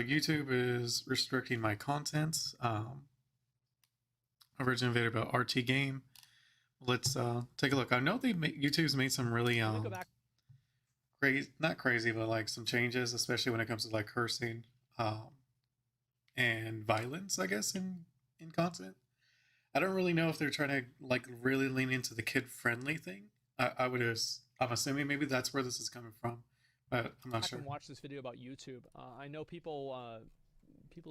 YouTube is restricting my content. Original video about RT game. Let's take a look. I know YouTube's made some really crazy, not crazy, but like some changes, especially when it comes to like cursing and violence, I guess, in content. I don't really know if they're trying to like really lean into the kid friendly thing. I'm assuming maybe that's where this is coming from, but I'm not sure. I can watch this video about YouTube. I know people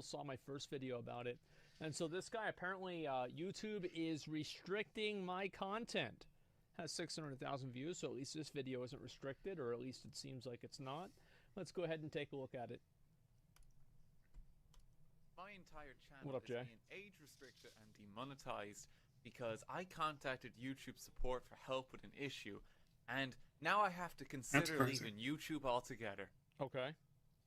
saw my first video about it, and so this guy apparently YouTube is restricting my content. Has 600,000 views, so at least this video isn't restricted, or at least it seems like it's not. Let's go ahead and take a look at it. My entire channel is being age restricted and demonetized because I contacted YouTube support for help with an issue, and now I have to consider leaving YouTube altogether. Okay.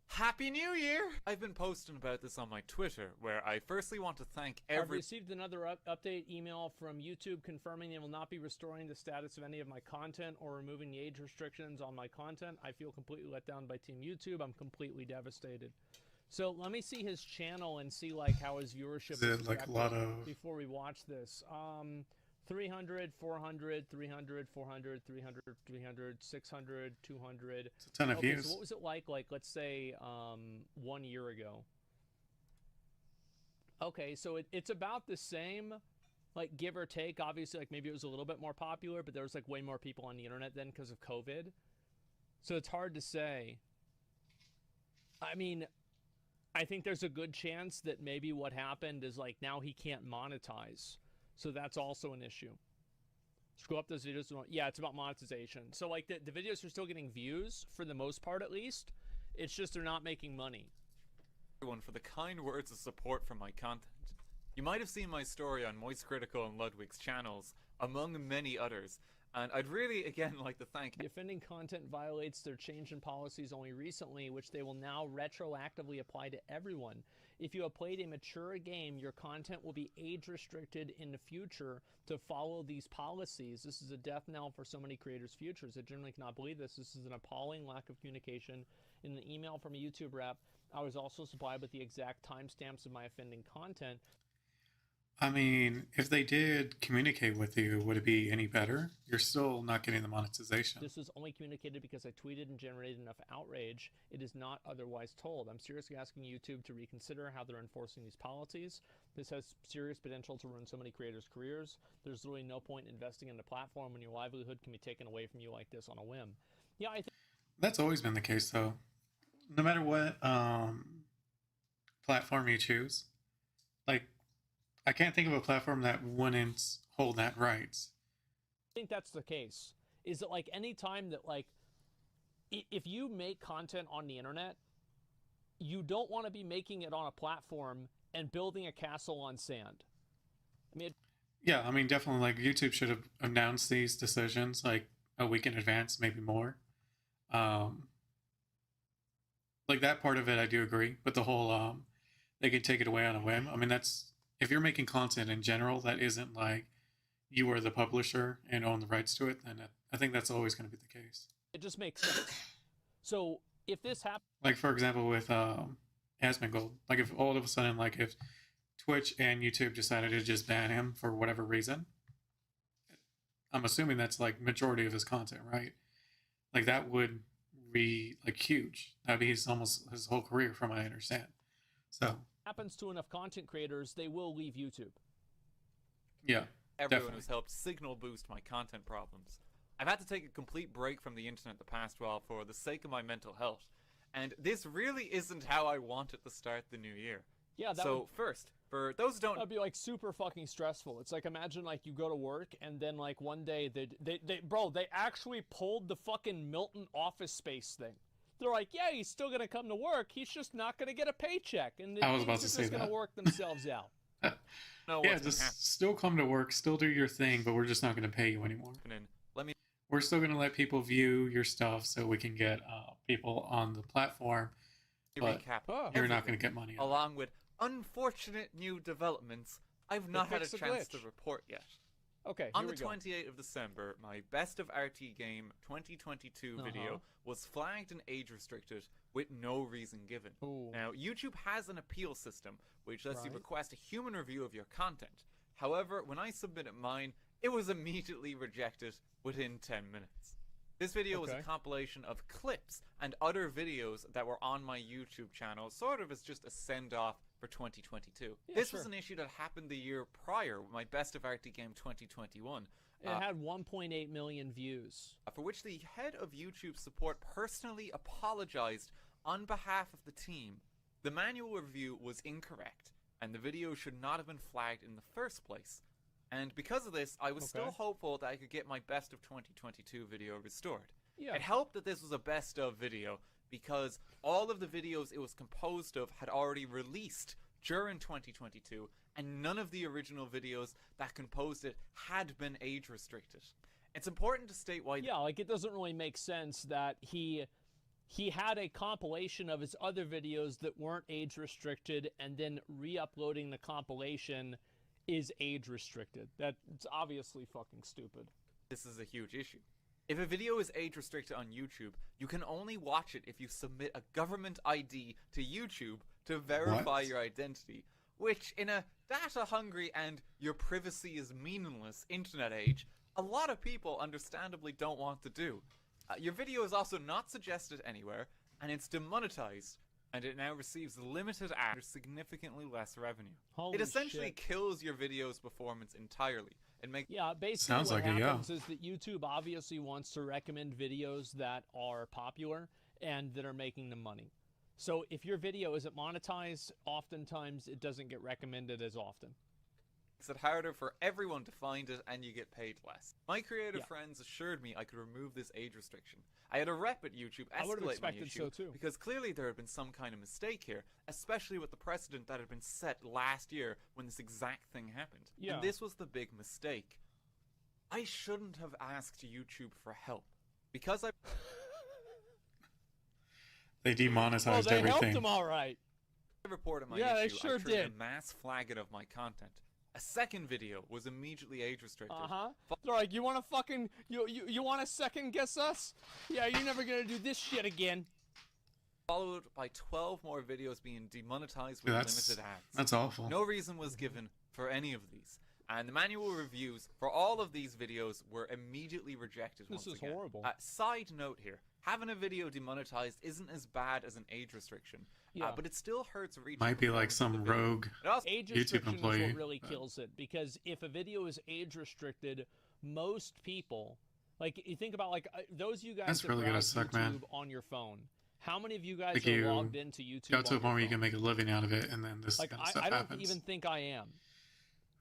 Happy New Year! I've been posting about this on my Twitter, where I firstly want to thank I've received another update email from YouTube confirming they will not be restoring the status of any of my content or removing the age restrictions on my content. I feel completely let down by Team YouTube. I'm completely devastated. So let me see his channel and see like how his viewership is like a lot of before we watch this. 300, 400, 300, 400, 300, 300, 600, 200. It's a ton of views. So what was it like let's say 1 year ago? Okay, so it's about the same, like give or take. Obviously, like maybe it was a little bit more popular, but there was like way more people on the internet then because of COVID. So it's hard to say. I mean, I think there's a good chance that maybe what happened is like now he can't monetize. So that's also an issue. Scroll up those videos. Yeah, it's about monetization. So like the videos are still getting views for the most part, at least. It's just they're not making money. Everyone for the kind words of support for my content. You might have seen my story on Moist Critical and Ludwig's channels, among many others. And I'd really, again, like to thank... The offending content violates their change in policies only recently, which they will now retroactively apply to everyone. If you have played a mature game, your content will be age restricted in the future to follow these policies. This is a death knell for so many creators' futures. I generally cannot believe this. This is an appalling lack of communication. In the email from a YouTube rep, I was also supplied with the exact timestamps of my offending content. I mean, if they did communicate with you, would it be any better? You're still not getting the monetization. This was only communicated because I tweeted and generated enough outrage. It is not otherwise told. I'm seriously asking YouTube to reconsider how they're enforcing these policies. This has serious potential to ruin so many creators' careers. There's really no point in investing in a platform when your livelihood can be taken away from you like this on a whim. Yeah, I think that's always been the case, though. No matter what platform you choose, like, I can't think of a platform that wouldn't hold that rights. I think that's the case. Is that like any time that like, if you make content on the internet, you don't want to be making it on a platform and building a castle on sand. I mean, yeah, I mean, definitely like YouTube should have announced these decisions like a week in advance, maybe more. Like that part of it, I do agree. But the whole, they could take it away on a whim. I mean, that's, if you're making content in general that isn't like you are the publisher and own the rights to it, then I think that's always going to be the case. It just makes sense. So if this happens, like for example with Asmongold, like if all of a sudden, like if Twitch and YouTube decided to just ban him for whatever reason, I'm assuming that's like majority of his content, right? Like that would be like huge. That'd be almost his whole career, from what I understand. So happens to enough content creators, they will leave YouTube. Yeah, everyone who's helped signal boost my content problems. I've had to take a complete break from the internet the past while for the sake of my mental health, and this really isn't how I wanted to start the new year. Yeah, first, for those who don't... That'd be like super fucking stressful. It's like, imagine like you go to work and then like one day they actually pulled the fucking Milton Office Space thing. They're like, yeah, he's still going to come to work. He's just not going to get a paycheck. And I was about to say just going to work themselves out. No, yeah, just still come to work, still do your thing, but we're just not going to pay you anymore. We're still going to let people view your stuff so we can get people on the platform, but you're not going to get money. Along with unfortunate new developments I've not had a chance to report yet. Okay, on the 28th of December, my Best of RT Game 2022 video was flagged and age restricted, with no reason given. Ooh. Now, YouTube has an appeal system which lets you Right. request a human review of your content. However, when I submitted mine, it was immediately rejected within 10 minutes. This video was a Okay. compilation of clips and other videos that were on my YouTube channel, sort of as just a send-off for 2022. Yeah, This sure. was an issue that happened the year prior, with my Best of Arctic Game 2021. It had 1.8 million views. For which the head of YouTube support personally apologized on behalf of the team. The manual review was incorrect, and the video should not have been flagged in the first place. And because of this, I was still hopeful that I could get my Best of 2022 video restored. Yeah. It helped that this was a best of video, because all of the videos it was composed of had already released during 2022, and none of the original videos that composed it had been age restricted. It's important to state why. Yeah, like it doesn't really make sense that he had a compilation of his other videos that weren't age restricted, and then re-uploading the compilation is age restricted. That's obviously fucking stupid. This is a huge issue. If a video is age restricted on YouTube, you can only watch it if you submit a government ID to YouTube to verify your identity, which in a data-hungry and your privacy is meaningless internet age, a lot of people understandably don't want to do. Your video is also not suggested anywhere, and it's demonetized, and it now receives limited ads, significantly less revenue. Holy it essentially shit. kills your video's performance entirely. It makes Yeah, basically Sounds what like it, yeah. happens is that YouTube obviously wants to recommend videos that are popular and that are making them money. So if your video isn't monetized, oftentimes it doesn't get recommended as often. it harder for everyone to find it, and you get paid less. My creative Yeah. friends assured me I could remove this age restriction. I had a rep at YouTube I would've escalate my expected issue so too. because clearly there had been some kind of mistake here, especially with the precedent that had been set last year when this exact thing happened. Yeah. And this was the big mistake. I shouldn't have asked YouTube for help. Because I They demonetized they helped everything. him all right. reported my Yeah, they issue, sure I triggered did. a mass flagging of my content. A second video was immediately age restricted. They're like, you want to fucking you want to second guess us? Yeah, you're never gonna do this shit again. Followed by 12 more videos being demonetized with limited ads. That's awful. No reason was given for any of these. And the manual reviews for all of these videos were immediately rejected This once is again. horrible. Side note here, having a video demonetized isn't as bad as an age restriction, Yeah. but it still hurts reach. Might be like some rogue Age YouTube restriction is employee. what really kills it, because if a video is age restricted, most people, like you think about like those of you guys That's that really gonna browse suck, YouTube man. on your phone. How many of you guys Like are you logged into YouTube? Got to a on point where your you can phone? make a living out of it, and then this Like kind of stuff I don't happens. even think I am.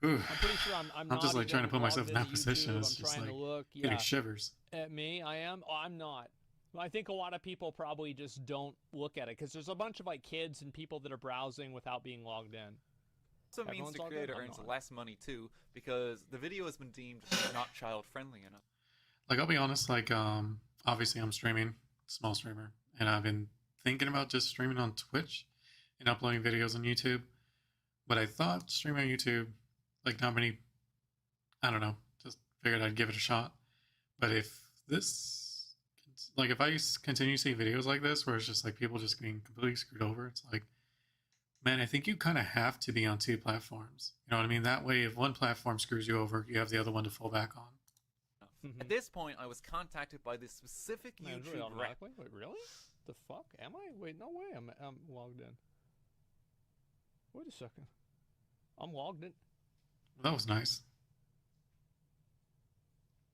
Ooh. I'm pretty sure I'm not just like trying to even put myself in logged that into position. YouTube. It's I'm just trying like to look. getting Yeah. shivers. At me, I am. Oh, I'm not. I think a lot of people probably just don't look at it because there's a bunch of like kids and people that are browsing without being logged in. Also means Everyone's the all good? creator I'm earns not. less money too, because the video has been deemed not child friendly enough. Like, I'll be honest, like, obviously I'm streaming, small streamer, and I've been thinking about just streaming on Twitch and uploading videos on YouTube. But I thought streaming on YouTube, like, not many, I don't know, just figured I'd give it a shot. But if this, like, if I continue to see videos like this where it's just like people just getting completely screwed over, it's like, man, I think you kind of have to be on two platforms. You know what I mean? That way, if one platform screws you over, you have the other one to fall back on. At this point, I was contacted by this specific Man, it's really YouTube rep. automatically? Wait, really? The fuck? Am I? Wait, no way. I'm logged in. Wait a second. I'm logged in. That was nice.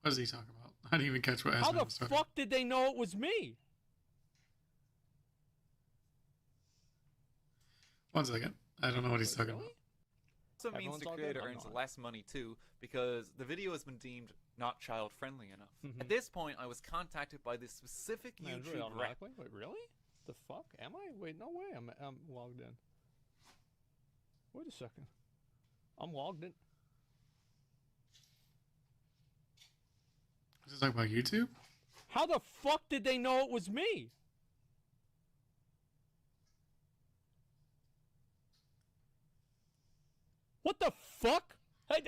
What is he talking about? I didn't even catch what How Asmongold the was talking. fuck did they know it was me? One second. I don't know what he's Wait, talking really? about. Also means Everyone's the all good? creator I'm earns not. less money too, because the video has been deemed not child friendly enough. Mhm. At this point, I was contacted by this specific Man, it's really YouTube rep. automatically? Wait, really? The fuck? Am I? Wait, no way. I'm logged in. Wait a second. I'm logged in. Is this talking about YouTube? How the fuck did they know it was me? What the fuck? I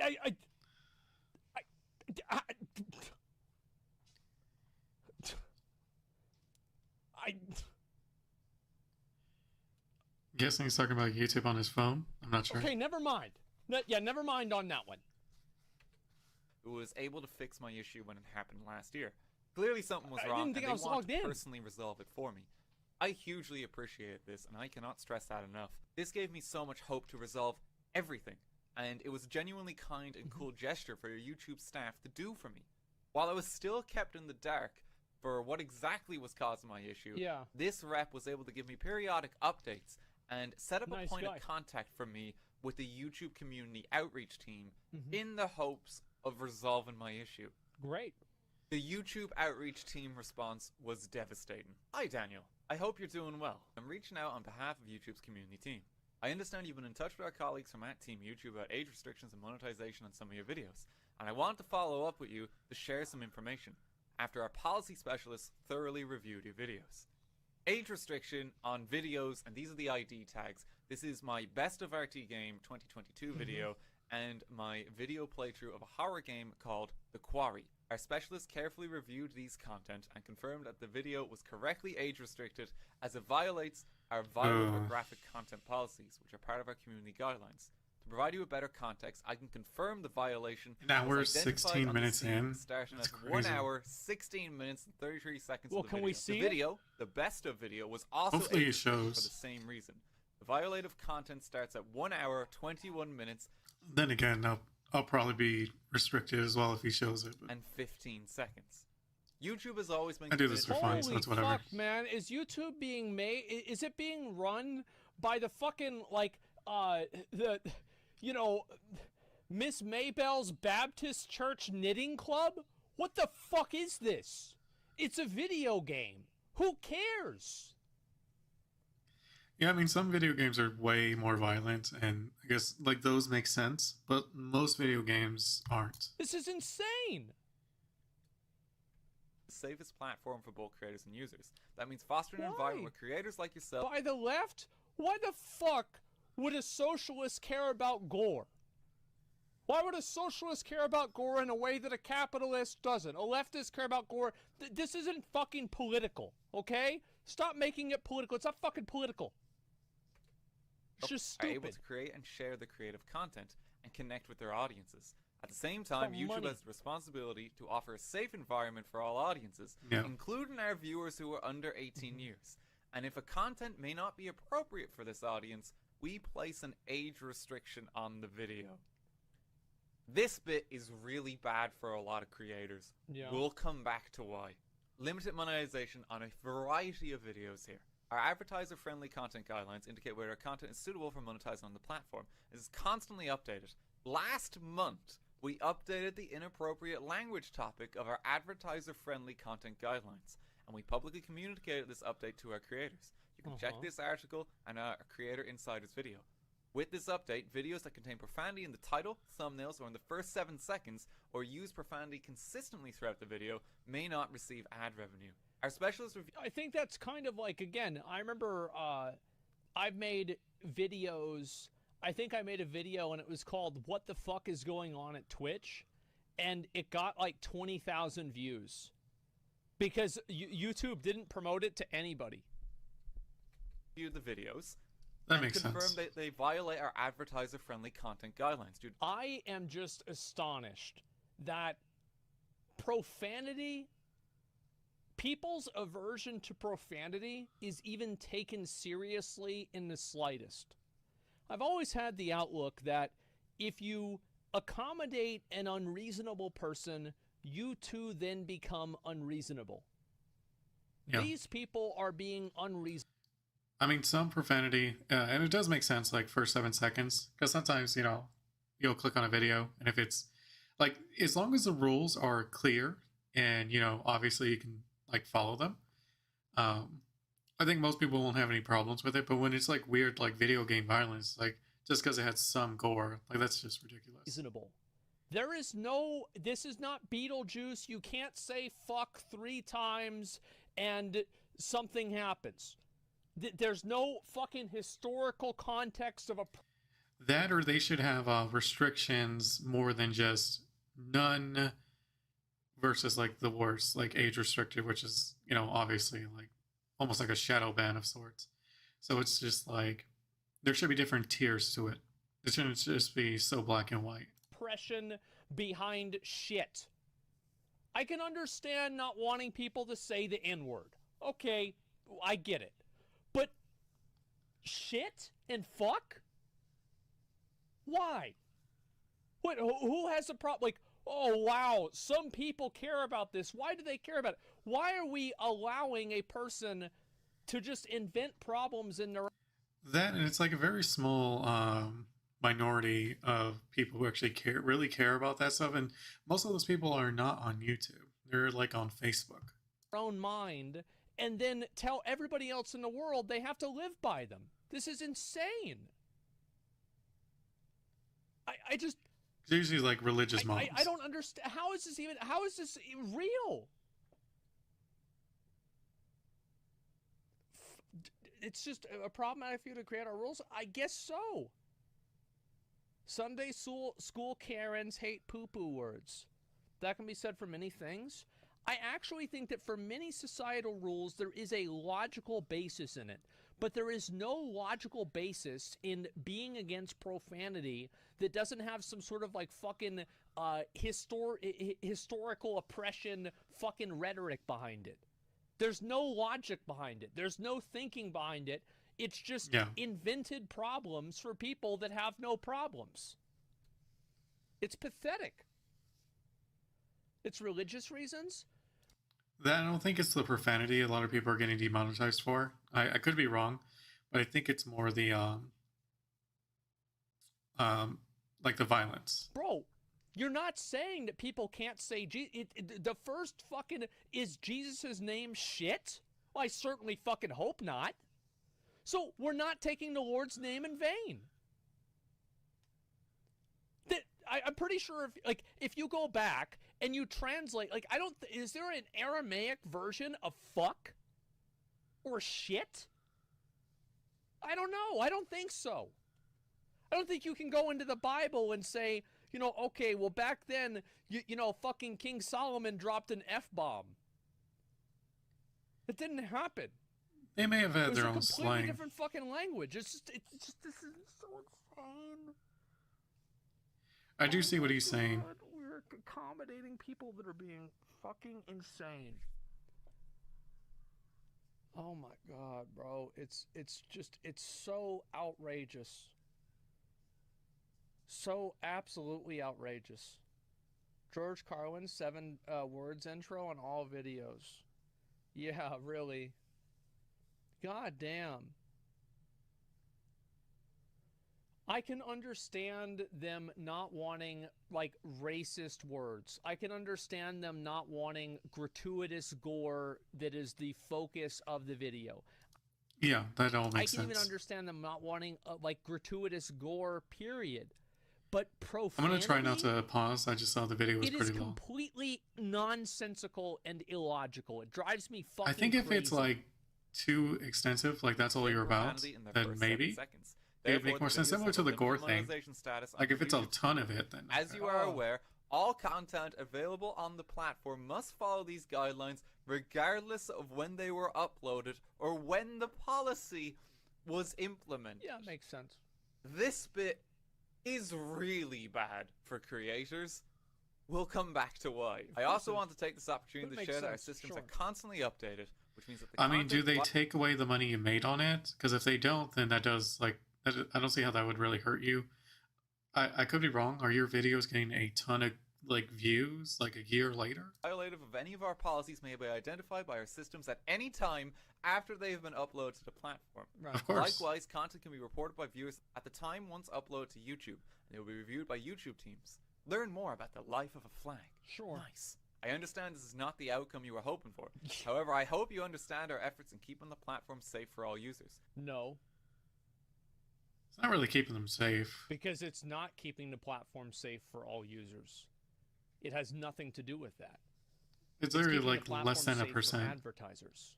Guessing he's talking about YouTube on his phone. I'm not sure. Okay, never mind. Yeah, never mind on that one. Who was able to fix my issue when it happened last year. Clearly something was wrong, didn't think and I was they want logged to in. personally resolve it for me. I hugely appreciated this, and I cannot stress that enough. This gave me so much hope to resolve everything, and it was a genuinely kind and cool gesture for your YouTube staff to do for me. While I was still kept in the dark for what exactly was causing my issue, this rep was able to give me periodic updates and set up a point of contact for me with the YouTube community outreach team in the hopes of resolving my issue. Great. The YouTube outreach team response was devastating. Hi Daniel, I hope you're doing well. I'm reaching out on behalf of YouTube's community team. I understand you've been in touch with our colleagues from Team YouTube about age restrictions and monetization on some of your videos, and I want to follow up with you to share some information after our policy specialists thoroughly reviewed your videos. Age restriction on videos, and these are the ID tags. This is my Best of RT Game 2022 video and my video playthrough of a horror game called The Quarry. Our specialist carefully reviewed these content and confirmed that the video was correctly age restricted as it violates our violent or graphic content policies, which are part of our community guidelines. To provide you with better context, I can confirm the violation. Now we're 16 minutes in. Starting That's at crazy. 1 hour, 16 minutes, and 33 seconds. Well, of the can video. we see the it? video, the best of video, was also Hopefully it age restricted shows. for the same reason. The violative content starts at 1 hour, 21 minutes, Then again, I'll probably be restricted as well if he shows it. But and 15 seconds. YouTube has always been I do this for fun, so Holy it's whatever. fuck, man. Is YouTube being made... Is it being run by the fucking, like, Miss Maybell's Baptist Church Knitting Club? What the fuck is this? It's a video game. Who cares? Yeah, I mean, some video games are way more violent, and I guess, like, those make sense, but most video games aren't. This is insane. The safest platform for both creators and users. That means fostering an Why? environment where creators like yourself... By the left? Why the fuck would a socialist care about gore? Why would a socialist care about gore in a way that a capitalist doesn't? A leftist care about gore? This isn't fucking political, okay? Stop making it political. It's not fucking political. It's just are stupid. able to create and share the creative content and connect with their audiences. At the same time, For YouTube money. has the responsibility to offer a safe environment for all audiences, Yeah. including our viewers who are under 18 years. And if a content may not be appropriate for this audience, we place an age restriction on the video. This bit is really bad for a lot of creators. Yeah. We'll come back to why. Limited monetization on a variety of videos here. Our advertiser-friendly content guidelines indicate whether content is suitable for monetizing on the platform. This is constantly updated. Last month, we updated the inappropriate language topic of our advertiser-friendly content guidelines, and we publicly communicated this update to our creators. You can check this article and our Creator Insiders video. With this update, videos that contain profanity in the title, thumbnails, or in the first 7 seconds, or use profanity consistently throughout the video, may not receive ad revenue. Our specialist review... I think that's kind of like, again, I remember I've made videos. I think I made a video and it was called What the Fuck is Going On at Twitch? And it got like 20,000 views because YouTube didn't promote it to anybody. ...the videos. That makes confirm sense. that they violate our advertiser-friendly content guidelines, dude. I am just astonished that profanity, people's aversion to profanity is even taken seriously in the slightest. I've always had the outlook that if you accommodate an unreasonable person, you too then become unreasonable. Yeah. These people are being unreasonable. I mean, some profanity, and it does make sense, like, for 7 seconds, because sometimes, you'll click on a video, and if it's, like, as long as the rules are clear, and, obviously you can, like, follow them, I think most people won't have any problems with it, but when it's, like, weird, like, video game violence, like, just because it had some gore, like, that's just ridiculous. Reasonable. There is no, this is not Beetlejuice. You can't say fuck 3 times and something happens. There's no fucking historical context of a... That, or they should have restrictions more than just none versus, like, the worst, like, age restricted, which is, obviously, like, almost like a shadow ban of sorts. So it's just, like, There should be different tiers to it. It shouldn't just be so black and white. Oppression behind shit. I can understand not wanting people to say the N-word. Okay, I get it. But shit and fuck? Why? What? Who has a problem? Like, oh, wow, some people care about this. Why do they care about it? Why are we allowing a person to just invent problems in their... That, and it's like a very small minority of people who actually really care about that stuff. And most of those people are not on YouTube. They're like on Facebook. Own mind, and then tell everybody else in the world they have to live by them. This is insane. I just... It's usually like religious moms. I don't understand. How is this real? It's just a problematic for you to create our rules? I guess so. Sunday school Karens hate poo-poo words. That can be said for many things. I actually think that for many societal rules, there is a logical basis in it. But there is no logical basis in being against profanity that doesn't have some sort of like fucking historical oppression fucking rhetoric behind it. There's no logic behind it. There's no thinking behind it. It's just invented problems for people that have no problems. It's pathetic. It's religious reasons. That, I don't think it's the profanity a lot of people are getting demonetized for. I could be wrong, but I think it's more the like the violence. Bro, you're not saying that people can't say the first fucking... Is Jesus' name shit? Well, I certainly fucking hope not. So we're not taking the Lord's name in vain. I'm pretty sure if you go back and you translate, like, is there an Aramaic version of fuck or shit? I don't know. I don't think so. I don't think you can go into the Bible and say, you know, okay, well, back then, you know, fucking King Solomon dropped an F-bomb. It didn't happen. They may have had their own slang. It's a completely different fucking language. It's just, this is so insane. I do see what he's saying. We're accommodating people that are being fucking insane. Oh my God, bro. It's so outrageous. So absolutely outrageous. George Carlin, 7 words intro on all videos. Yeah, really. God damn. I can understand them not wanting, like, racist words. I can understand them not wanting gratuitous gore that is the focus of the video. Yeah, that all makes sense. I can even understand them not wanting, like, gratuitous gore, period. But profanity... I'm going to try not to pause. I just saw the video was pretty long. It is completely nonsensical and illogical. It drives me fucking crazy. I think if it's, like, too extensive, like that's all you're about, then maybe... It would make more sense, similar to the gore thing. Like, if it's a ton of it, then... As you are aware, all content available on the platform must follow these guidelines regardless of when they were uploaded or when the policy was implemented. Yeah, makes sense. This bit is really bad for creators. We'll come back to why. I also want to take this opportunity to share that our systems are constantly updated, which means that the I mean, do they take away the money you made on it? Because if they don't, then that does, like... I don't see how that would really hurt you. I could be wrong. Are your videos getting a ton of, like, views, like, a year later? Violative of any of our policies may be identified by our systems at any time after they have been uploaded to the platform. Right. Of course. Likewise, content can be reported by viewers at the time once uploaded to YouTube, and it will be reviewed by YouTube teams. Learn more about the life of a flag. Sure. Nice. I understand this is not the outcome you were hoping for. However, I hope you understand our efforts in keeping the platform safe for all users. No. It's not really keeping them safe. Because it's not keeping the platform safe for all users. It has nothing to do with that. It's literally like less than 1%. Advertisers.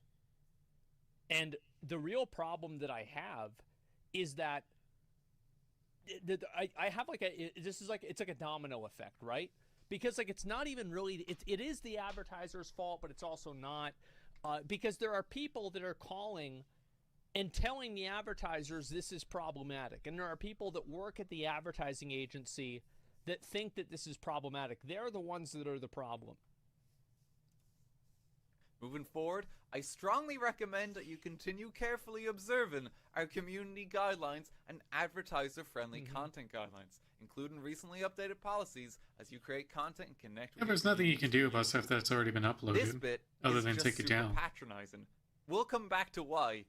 And the real problem that I have is that I have like it's like a domino effect, right? Because like it's not even really it is the advertiser's fault, but it's also not because there are people that are calling and telling the advertisers this is problematic. And there are people that work at the advertising agency that think that this is problematic. They're the ones that are the problem. Moving forward, I strongly recommend that you continue carefully observing our community guidelines and advertiser-friendly content guidelines, including recently updated policies as you create content and connect with there's nothing you can do about stuff that's already been uploaded. This bit other is than just take it super down. patronizing. We'll come back to why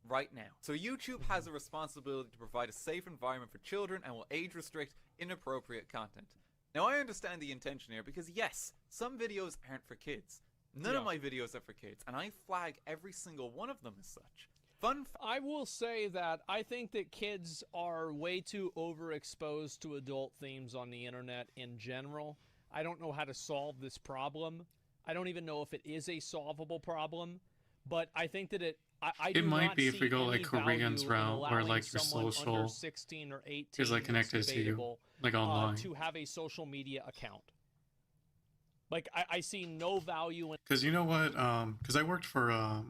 right now. So YouTube has a responsibility to provide a safe environment for children and will age restrict inappropriate content. Now I understand the intention here because yes, some videos aren't for kids. None of my videos are for kids, and I flag every single one of them as such. I will say that I think that kids are way too overexposed to adult themes on the internet in general. I don't know how to solve this problem. I don't even know if it is a solvable problem, but I think that it might be if we go like Korean's route, where like your social 16 or 18 is like connected to you, like online, to have a social media account. Like, I see no value in... Because you know what? Because I worked for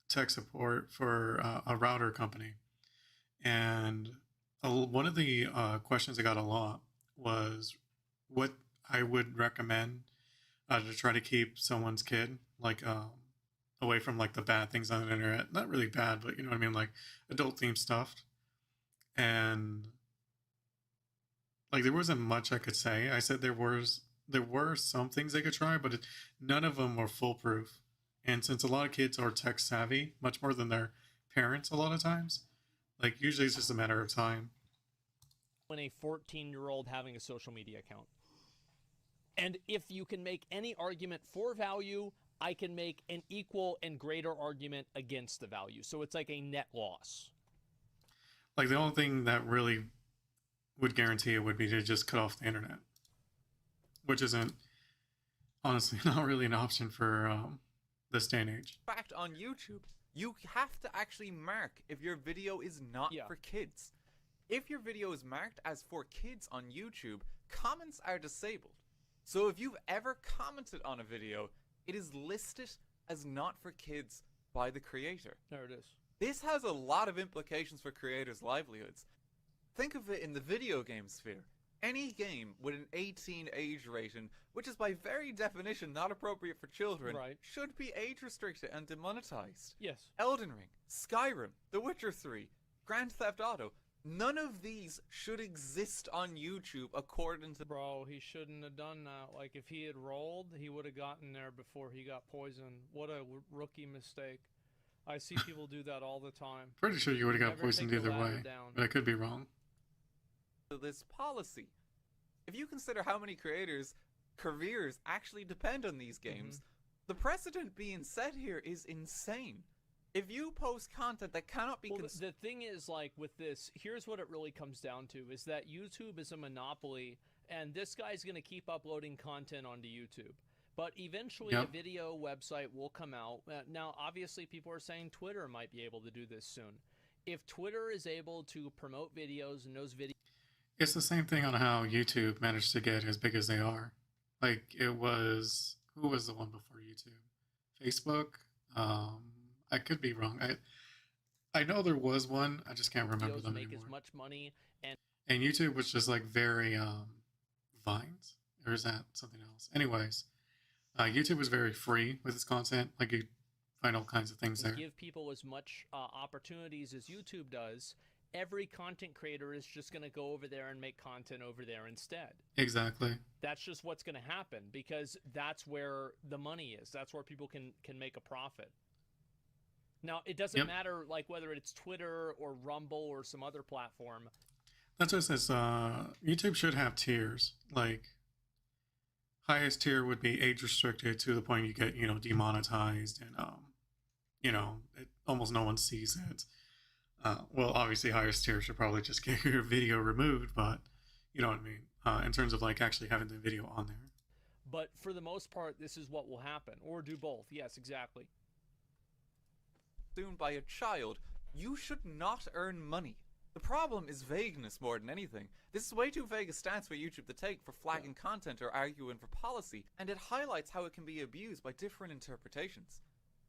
tech support for a router company. And one of the questions I got a lot was what I would recommend to try to keep someone's kid, like, away from, like, the bad things on the internet. Not really bad, but you know what I mean? Like, adult-themed stuff. And, like, there wasn't much I could say. I said there were some things they could try, but none of them were foolproof. And since a lot of kids are tech savvy, much more than their parents a lot of times, like usually it's just a matter of time. When a 14-year-old having a social media account. And if you can make any argument for value, I can make an equal and greater argument against the value. So it's like a net loss. Like the only thing that really would guarantee it would be to just cut off the internet. Which isn't, honestly, not really an option for this day and age. In fact, on YouTube, you have to actually mark if your video is not for kids. If your video is marked as for kids on YouTube, comments are disabled. So if you've ever commented on a video, it is listed as not for kids by the creator. There it is. This has a lot of implications for creators' livelihoods. Think of it in the video game sphere. Any game with an 18 age rating, which is by very definition not appropriate for children, should be age restricted and demonetized. Yes. Elden Ring, Skyrim, The Witcher 3, Grand Theft Auto, none of these should exist on YouTube according to... Bro, he shouldn't have done that. Like, if he had rolled, he would have gotten there before he got poisoned. What a rookie mistake. I see people do that all the time. Pretty sure you would have got poisoned either way, but I could be wrong. This policy. If you consider how many creators' careers actually depend on these games, the precedent being set here is insane. If you post content that cannot be... the thing is, like, with this, here's what it really comes down to, is that YouTube is a monopoly, and this guy's going to keep uploading content onto YouTube. But eventually a video website will come out. Now, obviously, people are saying Twitter might be able to do this soon. If Twitter is able to promote videos and those videos... It's the same thing on how YouTube managed to get as big as they are. Like, it was... Who was the one before YouTube? Facebook? I could be wrong. I know there was one. I just can't remember them anymore. As much money and YouTube was just like very Vines, or is that something else? Anyways, YouTube was very free with its content. Like you find all kinds of things there. Give people as much opportunities as YouTube does. Every content creator is just going to go over there and make content over there instead. Exactly. That's just what's going to happen because that's where the money is. That's where people can make a profit. Now, it doesn't matter like whether it's Twitter or Rumble or some other platform. That's what it says. YouTube should have tiers. Like, highest tier would be age restricted to the point you get, demonetized and, almost no one sees it. Well, obviously, highest tier should probably just get your video removed, but you know what I mean, in terms of like actually having the video on there. But for the most part, this is what will happen, or do both. Yes, exactly. Consumed by a child, you should not earn money. The problem is vagueness more than anything. This is way too vague a stance for YouTube to take for flagging content or arguing for policy, and it highlights how it can be abused by different interpretations.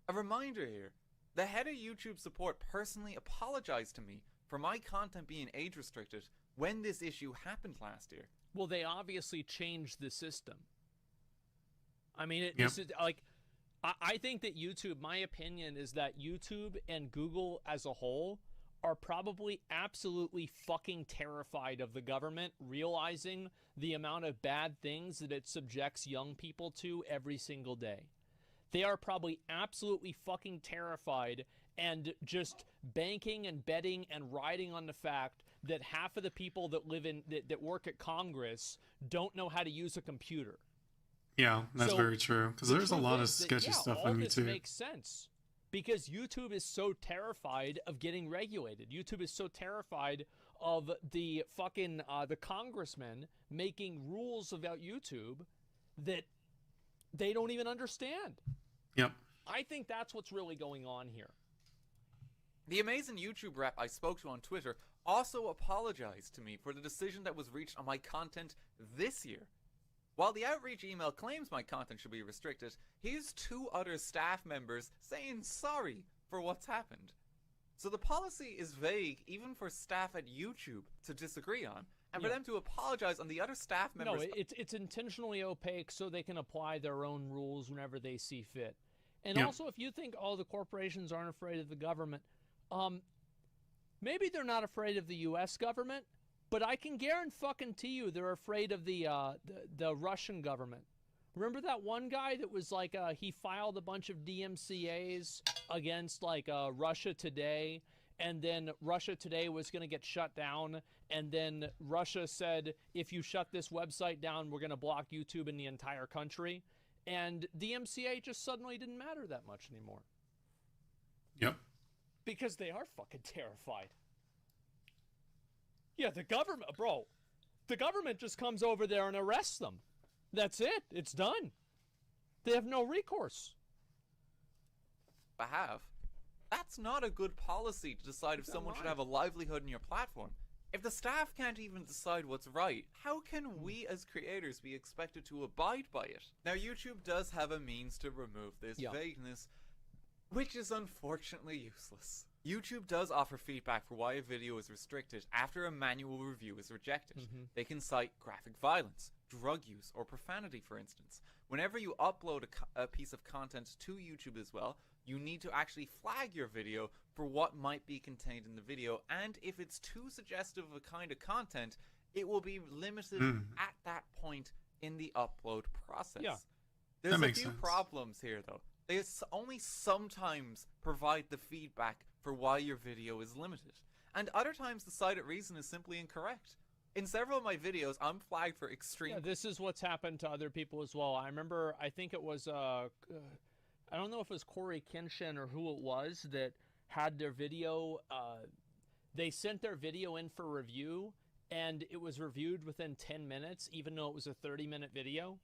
A reminder here, The head of YouTube support personally apologized to me for my content being age restricted when this issue happened last year. Well, they obviously changed the system. I mean, Yep. this is like, I think that YouTube, my opinion is that YouTube and Google as a whole are probably absolutely fucking terrified of the government realizing the amount of bad things that it subjects young people to every single day. They are probably absolutely fucking terrified and just banking and betting and riding on the fact that half of the people that live in that work at Congress don't know how to use a computer. Yeah, that's So, very true. Because The there's a truth lot of is that, sketchy stuff all on this YouTube. makes sense because YouTube is so terrified of getting regulated. YouTube is so terrified of the fucking the congressmen making rules about YouTube that they don't even understand. Yep. I think that's what's really going on here. The amazing YouTube rep I spoke to on Twitter also apologized to me for the decision that was reached on my content this year. While the outreach email claims my content should be restricted, here's 2 other staff members saying sorry for what's happened. So the policy is vague even for staff at YouTube to disagree on, and for them to apologize on the other staff members. No, it's intentionally opaque so they can apply their own rules whenever they see fit. And Yep. also, if you think all the corporations aren't afraid of the government, maybe they're not afraid of the U.S. government, but I can guarantee you they're afraid of the Russian government. Remember that one guy that was like, he filed a bunch of DMCAs against like Russia Today, and then Russia Today was going to get shut down, and then Russia said, if you shut this website down, we're going to block YouTube in the entire country. And DMCA just suddenly didn't matter that much anymore. Yep. Because they are fucking terrified. Yeah, the government, bro. The government just comes over there and arrests them. That's it. It's done. They have no recourse. That's not a good policy to decide if someone should have a livelihood in your platform. If the staff can't even decide what's right, how can we as creators be expected to abide by it? Now, YouTube does have a means to remove this vagueness, which is unfortunately useless. YouTube does offer feedback for why a video is restricted after a manual review is rejected. They can cite graphic violence, drug use, or profanity, for instance. Whenever you upload a piece of content to YouTube as well, you need to actually flag your video for what might be contained in the video, and if it's too suggestive of a kind of content, it will be limited at that point in the upload process. Yeah. There's That a makes few sense. problems here, though. They only sometimes provide the feedback for why your video is limited, and other times the cited reason is simply incorrect. In several of my videos, I'm flagged for extreme... Yeah, this is what's happened to other people as well. I remember, I think it was, I don't know if it was Corey Kenshin or who it was that had their video, they sent their video in for review, and it was reviewed within 10 minutes, even though it was a 30-minute video.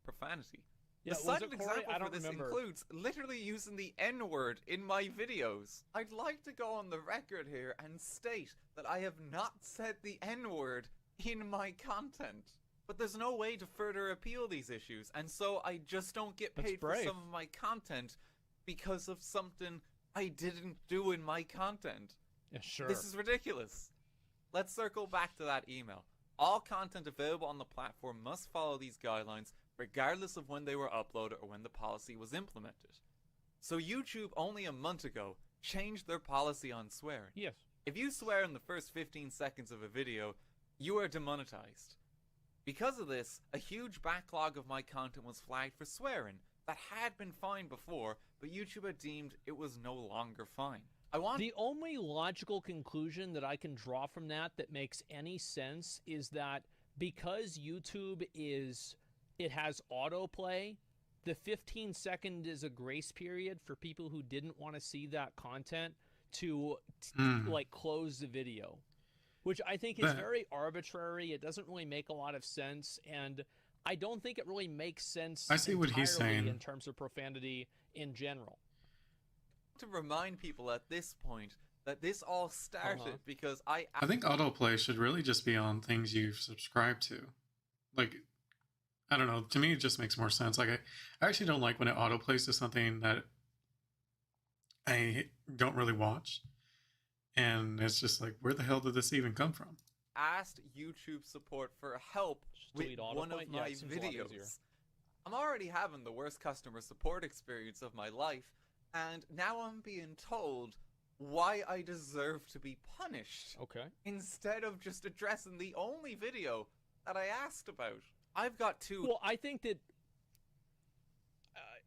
Profanity. Yeah, The was cited it Corey? example I for don't this remember. includes literally using the N-word in my videos. I'd like to go on the record here and state that I have not said the N-word in my content. But there's no way to further appeal these issues, and so I just don't get That's paid for brave. some of my content because of something I didn't do in my content. Yeah, sure. This is ridiculous. Let's circle back to that email. All content available on the platform must follow these guidelines regardless of when they were uploaded or when the policy was implemented. So YouTube only a month ago changed their policy on swearing. Yes. If you swear in the first 15 seconds of a video, you are demonetized. Because of this, a huge backlog of my content was flagged for swearing that had been fine before, but YouTube had deemed it was no longer fine. The only logical conclusion that I can draw from that makes any sense is that because YouTube it has autoplay, the 15-second is a grace period for people who didn't want to see that content to like close the video, which I think is very arbitrary. It doesn't really make a lot of sense, and I don't think it really makes sense. I see what he's entirely saying in terms of profanity in general. To remind people at this point that this all started because I think autoplay should really just be on things you've subscribed to. Like, I don't know. To me, it just makes more sense. Like, I actually don't like when it autoplays to something that I don't really watch, and it's just like, where the hell did this even come from? Asked YouTube support for help with one of my videos. I'm already having the worst customer support experience of my life, and now I'm being told why I deserve to be punished. Okay. Instead of just addressing the only video that I asked about. I've got two. Well, I think that,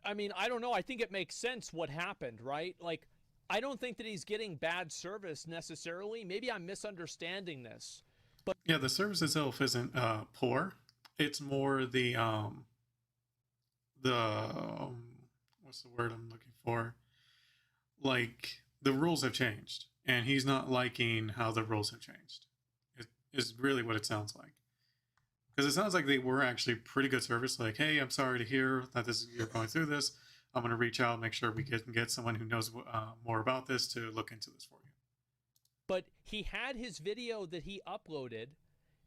I mean, I don't know. I think it makes sense what happened, right? Like, I don't think that he's getting bad service necessarily. Maybe I'm misunderstanding this. But yeah, the service itself isn't poor. It's more the what's the word I'm looking for? Like, the rules have changed, and he's not liking how the rules have changed. It is really what it sounds like. Because it sounds like they were actually pretty good service. Like, hey, I'm sorry to hear that you're going through this. I'm going to reach out and make sure we can get someone who knows more about this to look into this for you. But he had his video that he uploaded,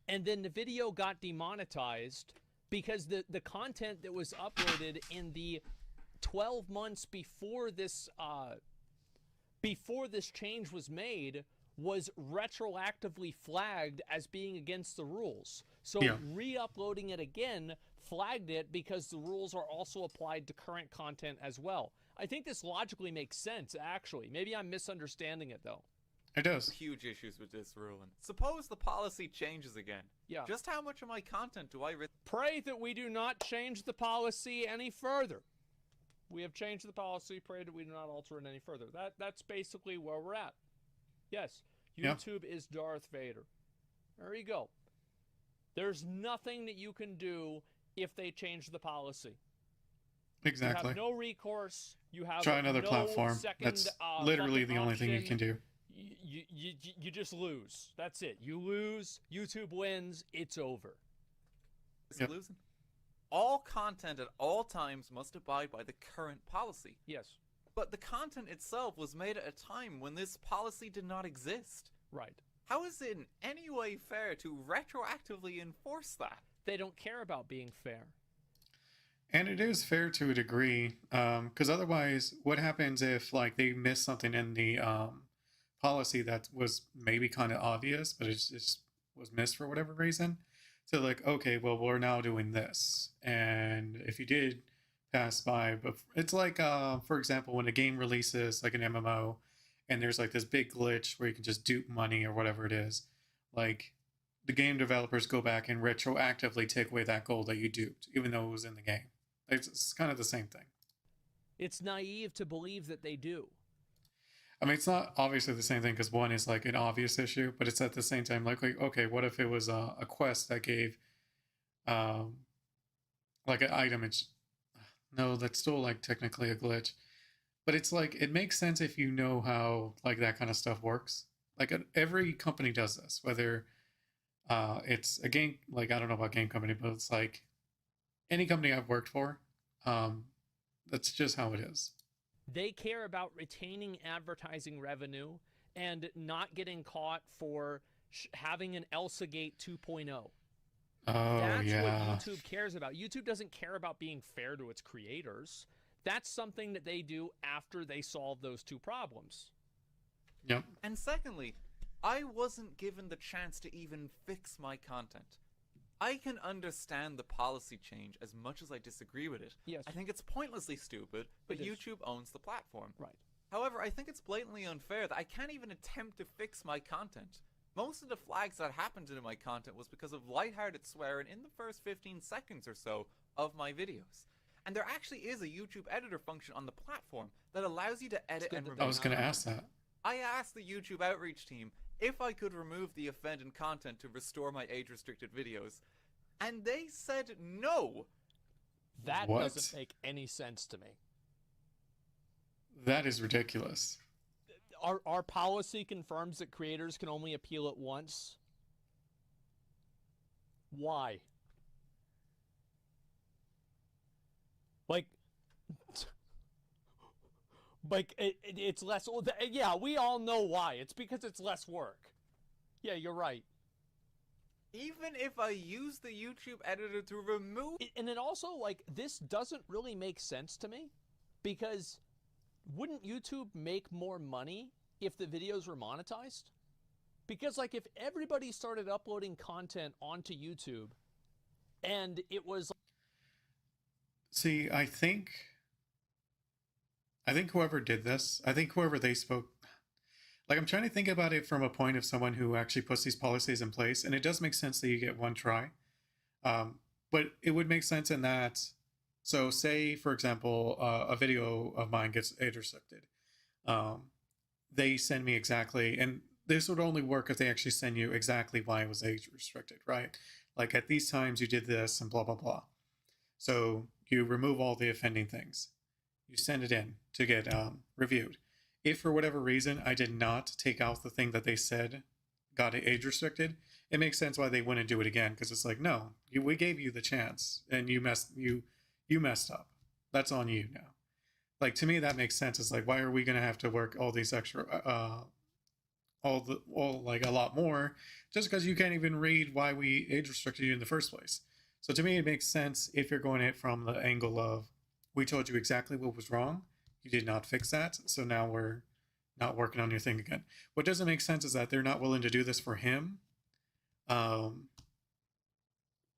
and then the video got demonetized because the content that was uploaded in the 12 months before this change was made was retroactively flagged as being against the rules. So re-uploading it again flagged it because the rules are also applied to current content as well. I think this logically makes sense, actually. Maybe I'm misunderstanding it, though. It does. Huge issues with this ruling. Suppose the policy changes again. Yeah. Just how much of my content do I pray that we do not change the policy any further. We have changed the policy. Pray that we do not alter it any further. That's basically where we're at. Yes, YouTube is Darth Vader. There you go. There's nothing that you can do if they change the policy. Exactly. You have no recourse. You have try another platform. That's literally the only thing you can do. You just lose. That's it. You lose. YouTube wins. It's over. Losing. All content at all times must abide by the current policy. Yes. But the content itself was made at a time when this policy did not exist. Right. How is it in any way fair to retroactively enforce that? They don't care about being fair. And it is fair to a degree, because otherwise, what happens if like they miss something in the policy that was maybe kind of obvious, but it just was missed for whatever reason? So like, okay, well, we're now doing this, and if you did pass by, but it's like, for example, when a game releases like an MMO, and there's like this big glitch where you can just dupe money or whatever it is, like the game developers go back and retroactively take away that gold that you duped, even though it was in the game. It's kind of the same thing. It's naive to believe that they do. I mean, it's not obviously the same thing because one is like an obvious issue, but it's at the same time like okay, what if it was a quest that gave like an item? It's no, that's still like technically a glitch, but it's like it makes sense if you know how like that kind of stuff works. Like every company does this, whether it's a game, like I don't know about game company, but it's like any company I've worked for, that's just how it is. They care about retaining advertising revenue and not getting caught for having an Elsa Gate 2.0. Oh, That's yeah. what YouTube cares about. YouTube doesn't care about being fair to its creators. That's something that they do after they solve those two problems. Yep. And secondly, I wasn't given the chance to even fix my content. I can understand the policy change as much as I disagree with it. Yes. I think it's pointlessly stupid, but YouTube owns the platform. Right. However, I think it's blatantly unfair that I can't even attempt to fix my content. Most of the flags that happened in my content was because of lighthearted swearing in the first 15 seconds or so of my videos. And there actually is a YouTube editor function on the platform that allows you to edit and remove. I was going to ask that. I asked the YouTube outreach team if I could remove the offending content to restore my age-restricted videos, and they said no. That doesn't make any sense to me. That is ridiculous. Our policy confirms that creators can only appeal it once. Why? It's less. Yeah, we all know why. It's because it's less work. Yeah, you're right. Even if I use the YouTube editor to remove... And it also, like, this doesn't really make sense to me. Because wouldn't YouTube make more money if the videos were monetized? Because like if everybody started uploading content onto YouTube and it was... See, I think whoever did this, I think whoever they spoke, like I'm trying to think about it from a point of someone who actually puts these policies in place, and it does make sense that you get one try. But it would make sense in that, so say, for example, a video of mine gets age restricted. They send me exactly, and this would only work if they actually send you exactly why it was age restricted, right? Like at these times you did this and blah, blah, blah. So you remove all the offending things. You send it in to get reviewed. If for whatever reason I did not take out the thing that they said got it age restricted, it makes sense why they wouldn't do it again, because it's like, no, we gave you the chance and you messed up. That's on you now. Like, to me, that makes sense. It's like, why are we going to have to work all these extra, like a lot more, just because you can't even read why we age restricted you in the first place? So to me, it makes sense if you're going it from the angle of, we told you exactly what was wrong. You did not fix that. So now we're not working on your thing again. What doesn't make sense is that they're not willing to do this for him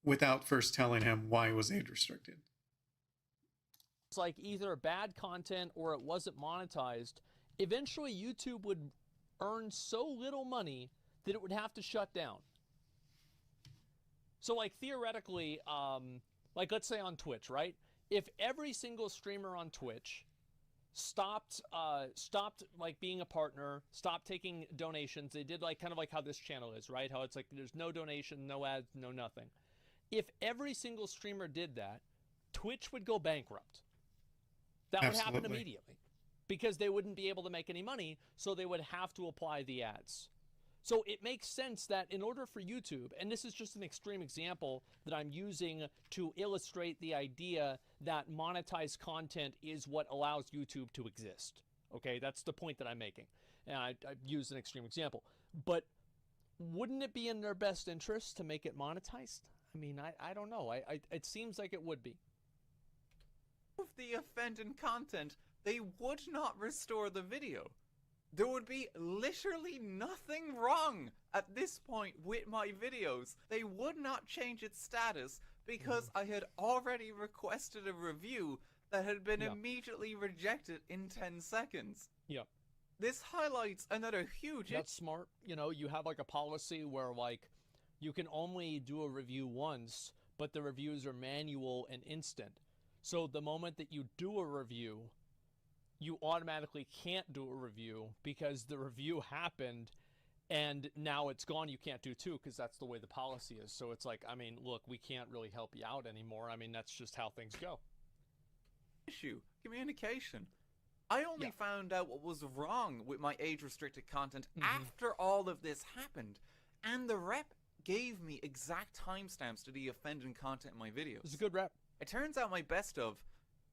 without first telling him why it was age restricted. It's like either bad content or it wasn't monetized. Eventually, YouTube would earn so little money that it would have to shut down. So like theoretically, like let's say on Twitch, right? If every single streamer on Twitch stopped like being a partner, stopped taking donations, they did like kind of like how this channel is, right? How it's like there's no donation, no ads, no nothing. If every single streamer did that, Twitch would go bankrupt. That would happen immediately because they wouldn't be able to make any money, so they would have to apply the ads. So it makes sense that in order for YouTube, and this is just an extreme example that I'm using to illustrate the idea that monetized content is what allows YouTube to exist. Okay, that's the point that I'm making. And I used an extreme example. But wouldn't it be in their best interest to make it monetized? I mean, I don't know. It seems like it would be. Of the offending content, they would not restore the video. There would be literally nothing wrong at this point with my videos. They would not change its status because I had already requested a review that had been immediately rejected in 10 seconds. Yep. This highlights another huge... That's smart. You know, you have like a policy where like you can only do a review once, but the reviews are manual and instant. So the moment that you do a review, you automatically can't do a review because the review happened and now it's gone. You can't do two because that's the way the policy is. So it's like, I mean, look, we can't really help you out anymore. I mean, that's just how things go. Issue, communication. I only found out what was wrong with my age-restricted content after all of this happened. And the rep gave me exact timestamps to the offending content in my videos. It's a good rep. It turns out my best of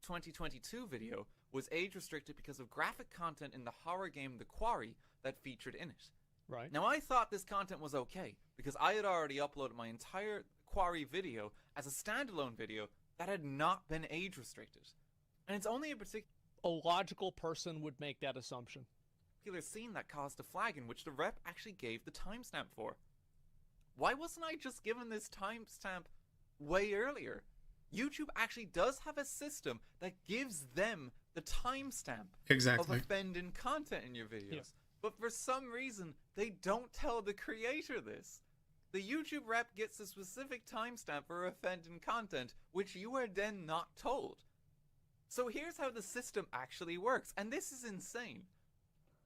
2022 video was age-restricted because of graphic content in the horror game The Quarry that featured in it. Right. Now I thought this content was okay because I had already uploaded my entire Quarry video as a standalone video that had not been age-restricted. And it's only a logical person would make that assumption. Particular scene that caused a flag in which the rep actually gave the timestamp for. Why wasn't I just given this timestamp way earlier? YouTube actually does have a system that gives them the timestamp of offending content in your videos. Yeah. But for some reason, they don't tell the creator this. The YouTube rep gets a specific timestamp for offending content, which you are then not told. So here's how the system actually works, and this is insane.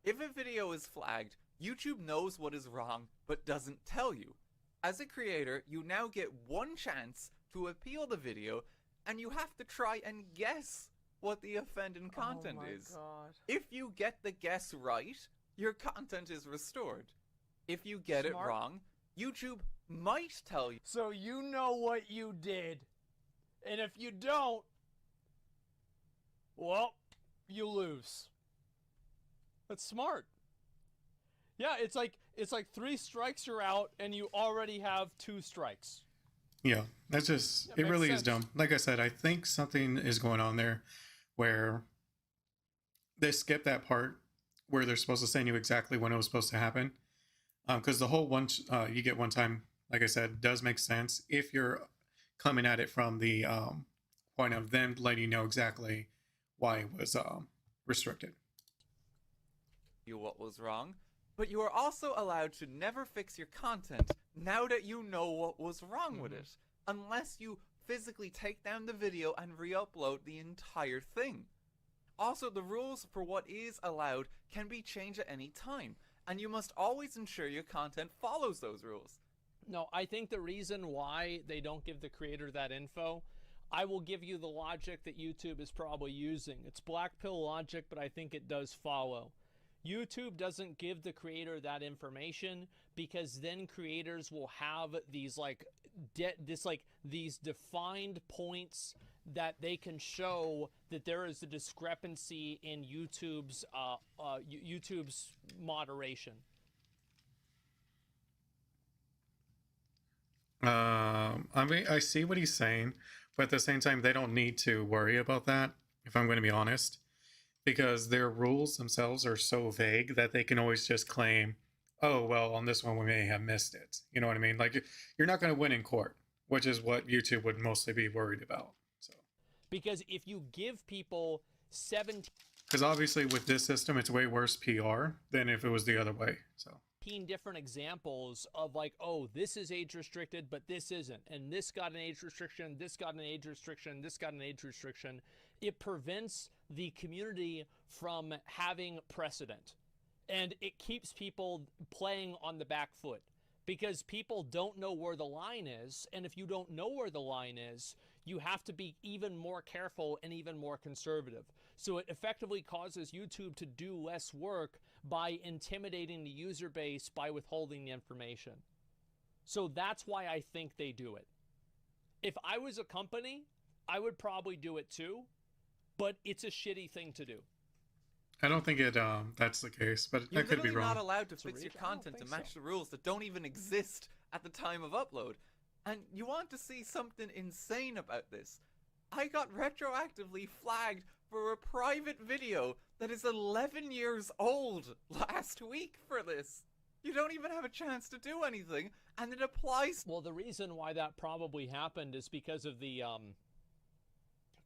If a video is flagged, YouTube knows what is wrong, but doesn't tell you. As a creator, you now get one chance to appeal the video, and you have to try and guess what the offending content is. God. If you get the guess right, your content is restored. If you get it wrong, YouTube might tell you. So you know what you did. And if you don't, well, you lose. That's smart. Yeah, it's like 3 strikes you're out and you already have 2 strikes. Yeah, that's just, it really is dumb. Like I said, I think something is going on there where they skipped that part where they're supposed to send you exactly when it was supposed to happen. Because the whole you get one time, like I said, does make sense if you're coming at it from the point of them letting you know exactly why it was restricted. You what was wrong, but you are also allowed to never fix your content now that you know what was wrong with it, unless you physically take down the video and re-upload the entire thing. Also, the rules for what is allowed can be changed at any time, and you must always ensure your content follows those rules. No, I think the reason why they don't give the creator that info, I will give you the logic that YouTube is probably using. It's black pill logic, but I think it does follow. YouTube doesn't give the creator that information because then creators will have these these defined points that they can show that there is a discrepancy in YouTube's moderation. I mean, I see what he's saying, but at the same time, they don't need to worry about that, if I'm going to be honest, because their rules themselves are so vague that they can always just claim, oh, well, on this one, we may have missed it. You know what I mean? Like, you're not going to win in court, which is what YouTube would mostly be worried about. So, because if you give people 17... Because obviously with this system, it's way worse PR than if it was the other way, so... different examples of like, oh, this is age restricted, but this isn't, and this got an age restriction, this got an age restriction, this got an age restriction. It prevents the community from having precedent, and it keeps people playing on the back foot because people don't know where the line is, and if you don't know where the line is, you have to be even more careful and even more conservative. So it effectively causes YouTube to do less work by intimidating the user base by withholding the information. So that's why I think they do it. If I was a company, I would probably do it too, but it's a shitty thing to do. I don't think that's the case, but You're that could be wrong. You're not allowed to fix your content to match the rules that don't even exist at the time of upload. And you want to see something insane about this? I got retroactively flagged for a private video that is 11 years old last week for this. You don't even have a chance to do anything, and it applies. Well, the reason why that probably happened is because of the,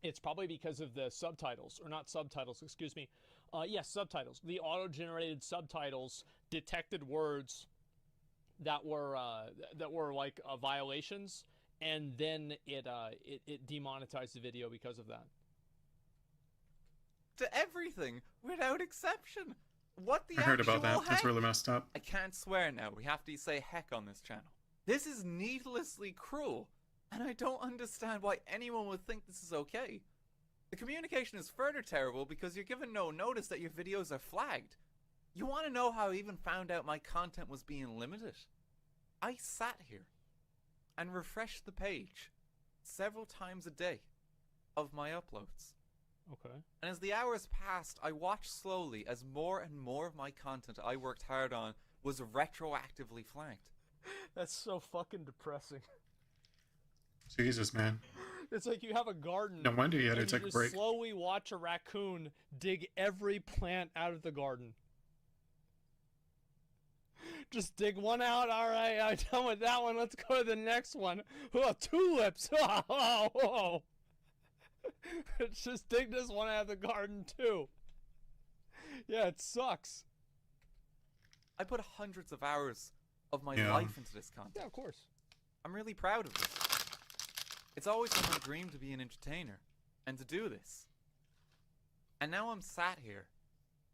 it's probably because of the subtitles, or not subtitles, excuse me. Yes, subtitles. The auto-generated subtitles detected words that were like violations, and then it demonetized the video because of that. To everything, without exception. What the I heard about that. heck? That's really messed up. I can't swear now. We have to say heck on this channel. This is needlessly cruel, and I don't understand why anyone would think this is okay. The communication is further terrible because you're given no notice that your videos are flagged. You want to know how I even found out my content was being limited? I sat here and refreshed the page several times a day of my uploads. Okay. And as the hours passed, I watched slowly as more and more of my content I worked hard on was retroactively flagged. That's so fucking depressing. Jesus, man. It's like you have a garden. No wonder you had to and take you a break. just slowly watch a raccoon dig every plant out of the garden. Just dig one out. All right, I'm done with that one. Let's go to the next one. Oh, tulips. Oh. Just dig this one out of the garden too. Yeah, it sucks. I put hundreds of hours of my life into this content. Yeah, of course. I'm really proud of this. It's always been my dream to be an entertainer and to do this. And now I'm sat here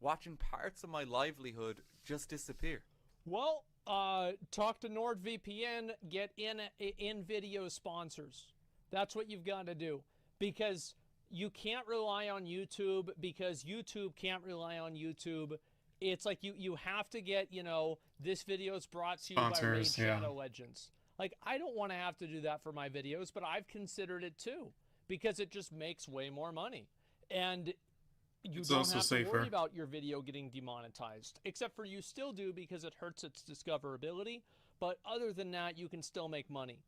watching parts of my livelihood just disappear. Well, talk to NordVPN, get in-video sponsors. That's what you've got to do. Because you can't rely on YouTube, because YouTube can't rely on YouTube. It's like you have to get, this video is brought to you by Raid Shadow Legends. Like, I don't want to have to do that for my videos, but I've considered it too, because it just makes way more money. And you don't have to worry about your video getting demonetized, except for you still do because it hurts its discoverability. But other than that, you can still make money.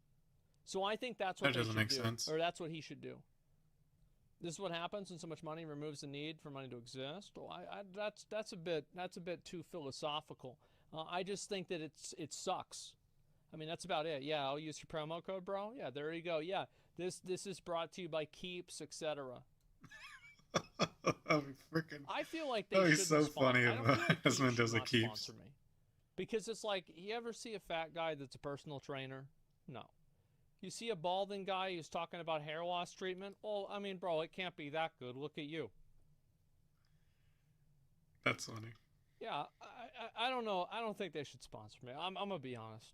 So I think that's what they should do, or that's what he should do. This is what happens when so much money removes the need for money to exist. Well, that's a bit too philosophical. I just think that it sucks. I mean, that's about it. Yeah, I'll use your promo code, bro. Yeah, there you go. Yeah, this is brought to you by Keeps, etc. Freaking. I feel like they Oh, should. he's so funny like as when does it Keeps. Sponsor me. Because it's like, you ever see a fat guy that's a personal trainer? No. You see a balding guy who's talking about hair loss treatment? Well, I mean, bro, it can't be that good. Look at you. That's funny. Yeah, I don't know. I don't think they should sponsor me. I'm going to be honest.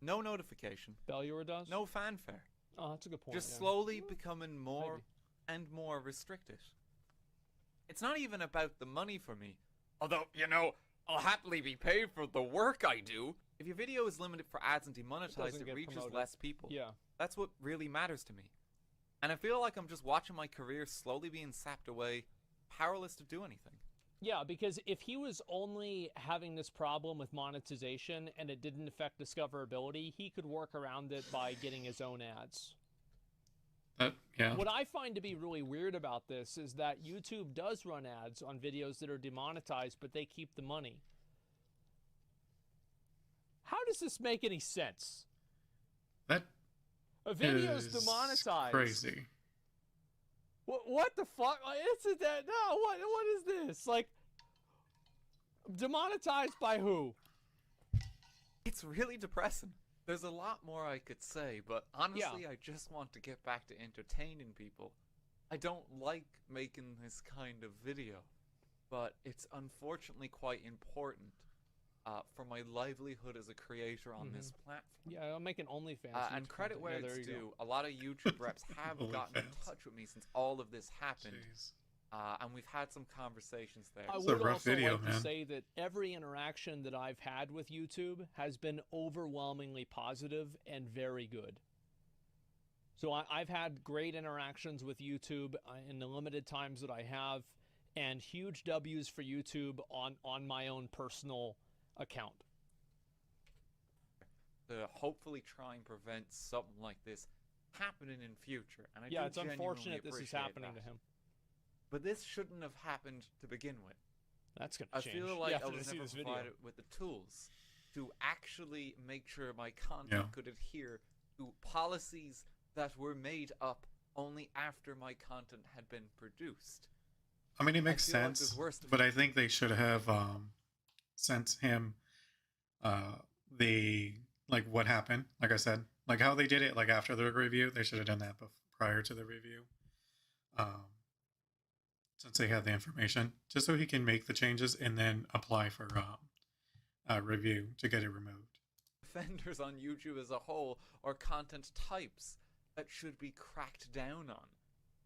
No notification. Belluer does? No fanfare. Oh, that's a good point. Just slowly becoming more and more restricted. It's not even about the money for me. Although, you know, I'll happily be paid for the work I do. If your video is limited for ads and demonetized, it reaches less people. Yeah. That's what really matters to me. And I feel like I'm just watching my career slowly being sapped away, powerless to do anything. Yeah, because if he was only having this problem with monetization and it didn't affect discoverability, he could work around it by getting his own ads. Yeah. What I find to be really weird about this is that YouTube does run ads on videos that are demonetized, but they keep the money. How does this make any sense? That a video is demonetized. Crazy. What the fuck? Isn't that no? What is this? Like, demonetized by who? It's really depressing. There's a lot more I could say, but honestly, I just want to get back to entertaining people. I don't like making this kind of video, but it's unfortunately quite important for my livelihood as a creator on this platform. Yeah, I'm making OnlyFans. And credit where it's due, a lot of YouTube reps have gotten in touch with me since all of this happened. And we've had some conversations there. I would also like to say that every interaction that I've had with YouTube has been overwhelmingly positive and very good. So I've had great interactions with YouTube in the limited times that I have, and huge W's for YouTube on my own personal account. To hopefully try and prevent something like this happening in future. And it's unfortunate this is happening to him. But this shouldn't have happened to begin with. That's going to change. I feel like I was never provided with the tools to actually make sure my content could adhere to policies that were made up only after my content had been produced. I mean, it makes sense, but I think they should have sent him like what happened. Like I said, like how they did it, like after the review, they should have done that prior to the review. Since they have the information, just so he can make the changes and then apply for review to get it removed. Offenders on YouTube as a whole are content types that should be cracked down on,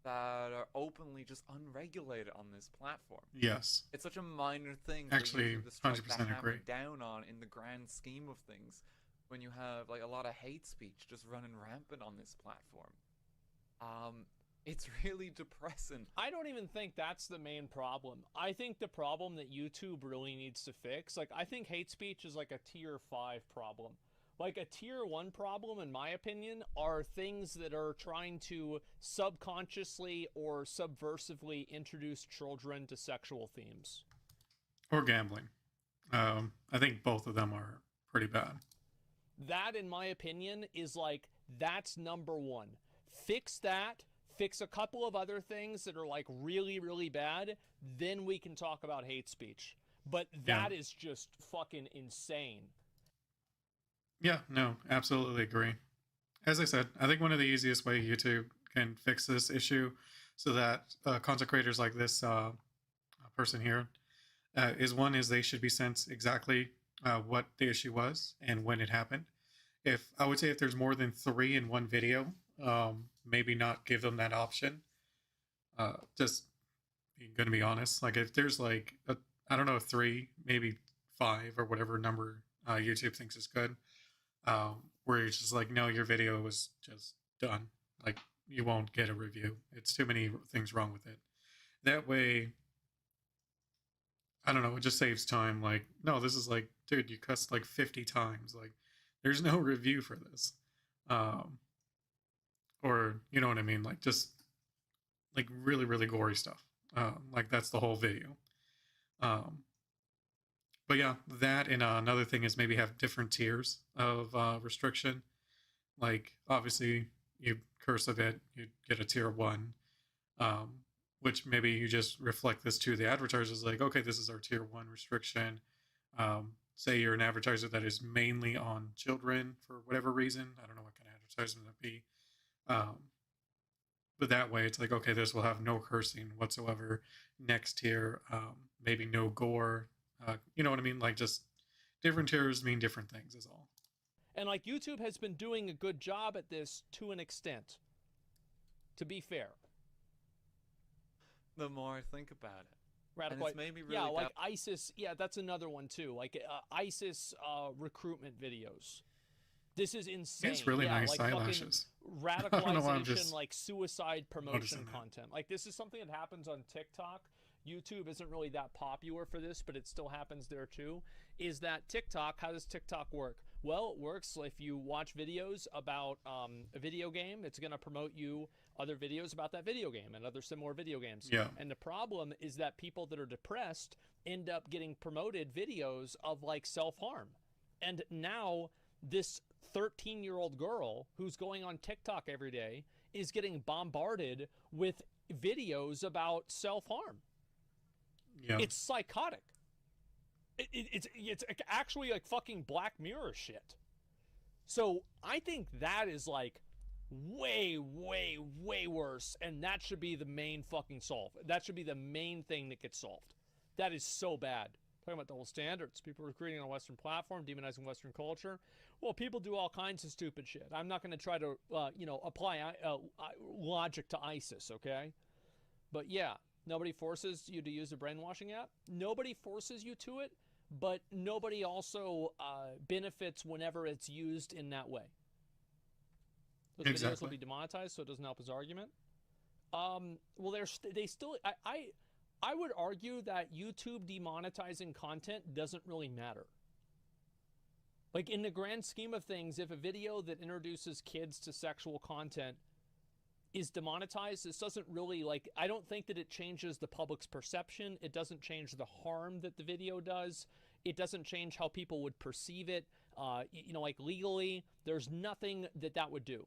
that are openly just unregulated on this platform. Yes. It's such a minor thing. Actually, 100% agree. Down on in the grand scheme of things, when you have like a lot of hate speech just running rampant on this platform. It's really depressing. I don't even think that's the main problem. I think the problem that YouTube really needs to fix, like, I think hate speech is like a tier 5 problem. Like, a tier 1 problem, in my opinion, are things that are trying to subconsciously or subversively introduce children to sexual themes. Or gambling. I think both of them are pretty bad. That, in my opinion, is like, that's number 1. Fix that. Fix a couple of other things that are like really, really bad, then we can talk about hate speech. But that is just fucking insane. Yeah, no, absolutely agree. As I said, I think one of the easiest way YouTube can fix this issue so that content creators like this person here is they should be sent exactly what the issue was and when it happened. I would say if there's more than 3 in one video, maybe not give them that option. Just going to be honest, like if there's like I don't know, 3, maybe 5 or whatever number YouTube thinks is good, where you're just like, no, your video was just done, like you won't get a review, it's too many things wrong with it. That way, I don't know, it just saves time. Like, no, this is like, dude, you cussed like 50 times, like there's no review for this. or you know what I mean, like just like really really gory stuff. Like that's the whole video. Um, but yeah, that and another thing is maybe have different tiers of restriction. Like obviously, you curse a bit, you get a tier one, um, which maybe you just reflect this to the advertisers, like, okay, this is our tier one restriction. Say you're an advertiser that is mainly on children for whatever reason. I don't know what kind of advertisement that'd be. Um, but that way it's like, okay, this will have no cursing whatsoever. Next tier, maybe no gore. You know what I mean? Like just different tiers mean different things is all. And like YouTube has been doing a good job at this to an extent, to be fair. The more I think about it. Radical, and it's made me really yeah, like ISIS, yeah, that's another one too. Like ISIS recruitment videos. This is insane. It's really nice like eyelashes. Radicalization, like suicide promotion content. Like this is something that happens on TikTok. YouTube isn't really that popular for this, but it still happens there too. Is that TikTok, how does TikTok work? Well, it works if you watch videos about a video game, it's going to promote you other videos about that video game and other similar video games. Yeah. And the problem is that people that are depressed end up getting promoted videos of like self-harm. And now this 13-year-old girl who's going on TikTok every day is getting bombarded with videos about self-harm. Yeah. It's psychotic. It's actually like fucking Black Mirror shit. So I think that is like way, way, way worse, and that should be the main fucking solve. That should be the main thing that gets solved. That is so bad. Talking about double standards. People are creating on a Western platform, demonizing Western culture. Well, people do all kinds of stupid shit. I'm not going to try to, apply logic to ISIS, okay? But yeah, nobody forces you to use the brainwashing app. Nobody forces you to it, but nobody also benefits whenever it's used in that way. Those videos will be demonetized, so it doesn't help his argument. Well, they still. I would argue that YouTube demonetizing content doesn't really matter. Like in the grand scheme of things, if a video that introduces kids to sexual content is demonetized, this doesn't really I don't think that it changes the public's perception. It doesn't change the harm that the video does. It doesn't change how people would perceive it. Like legally, there's nothing that would do.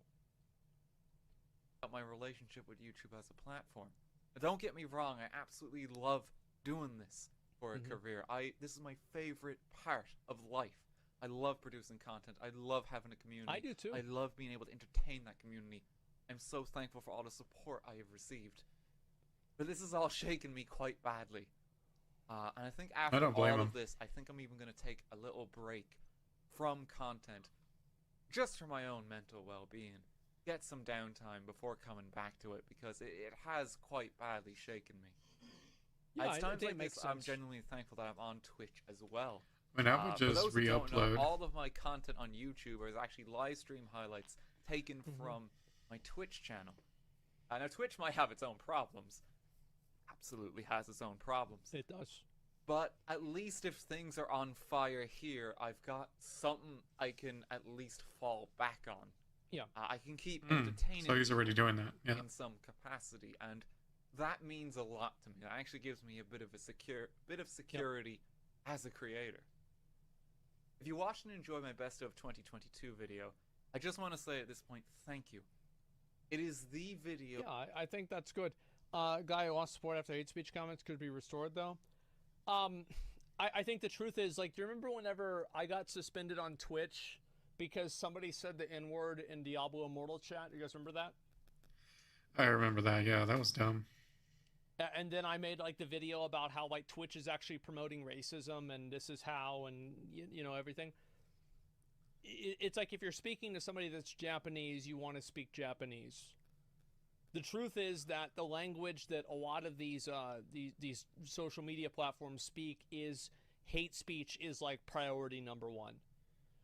My relationship with YouTube as a platform. But don't get me wrong, I absolutely love doing this for a career. This is my favorite part of life. I love producing content. I love having a community. I do too. I love being able to entertain that community. I'm so thankful for all the support I have received. But this has all shaken me quite badly. And I think after all of this, I think I'm even going to take a little break from content just for my own mental well-being. Get some downtime before coming back to it, because it has quite badly shaken me. Yeah, it's times like this, sense. I'm genuinely thankful that I'm on Twitch as well. And I would just re-upload. All of my content on YouTube is actually live stream highlights taken from my Twitch channel. Now Twitch might have its own problems. Absolutely has its own problems. It does. But at least if things are on fire here, I've got something I can at least fall back on. Yeah, I can keep entertaining. So he's already doing that, yeah. In some capacity, and that means a lot to me. That actually gives me a bit of security as a creator. If you watched and enjoyed my best of 2022 video, I just want to say at this point, thank you. It is the video. Yeah, I think that's good. Guy who wants support after hate speech comments could be restored, though. I think the truth is, do you remember whenever I got suspended on Twitch because somebody said the N-word in Diablo Immortal chat? You guys remember that? I remember that, yeah, that was dumb. And then I made the video about how Twitch is actually promoting racism and this is how, and everything. It's like if you're speaking to somebody that's Japanese, you want to speak Japanese. The truth is that the language that a lot of these social media platforms speak is hate speech is priority number one.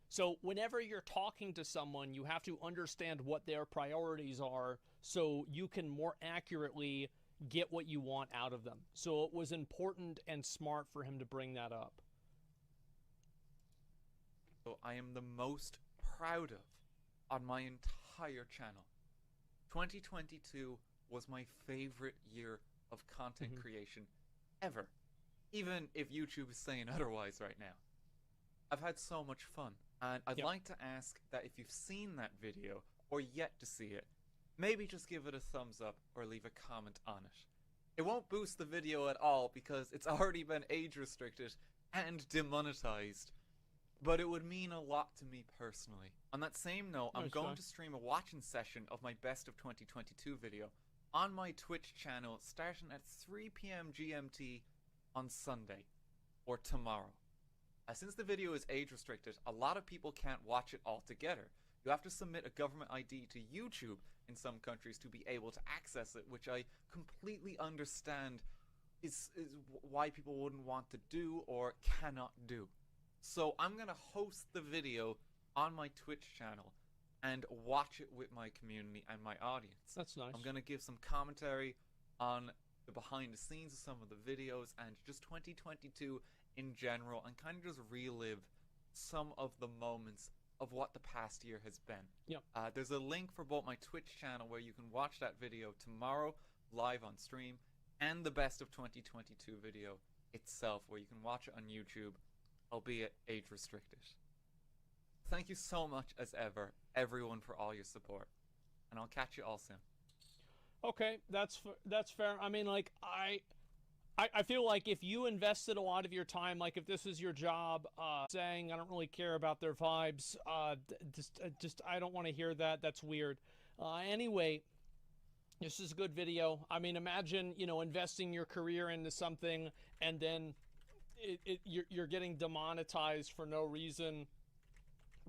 So whenever you're talking to someone, you have to understand what their priorities are so you can more accurately get what you want out of them. So it was important and smart for him to bring that up. I am the most proud of on my entire channel. 2022 was my favorite year of content creation ever, even if YouTube is saying otherwise right now. I've had so much fun, and I'd like to ask that if you've seen that video or yet to see it, maybe just give it a thumbs up or leave a comment on it. It won't boost the video at all because it's already been age restricted and demonetized, but it would mean a lot to me personally. On that same note, I'm going to stream a watching session of my best of 2022 video on my Twitch channel starting at 3 p.m. GMT on Sunday, or tomorrow. Since the video is age restricted, a lot of people can't watch it all together. You have to submit a government ID to YouTube in some countries to be able to access it, which I completely understand is why people wouldn't want to do or cannot do. So I'm going to host the video on my Twitch channel and watch it with my community and my audience. That's nice. I'm going to give some commentary on the behind the scenes of some of the videos and just 2022 in general, and kind of just relive some of the moments of what the past year has been. There's a link for both my Twitch channel where you can watch that video tomorrow live on stream, and the best of 2022 video itself where you can watch it on YouTube, albeit age restricted. Thank you so much as ever, everyone, for all your support, and I'll catch you all soon. Okay, that's fair. I mean, like, I feel like if you invested a lot of your time, like if this was your job, saying I don't really care about their vibes, just I don't want to hear that. That's weird. Anyway, this is a good video. I mean, imagine, you know, investing your career into something and then you're getting demonetized for no reason.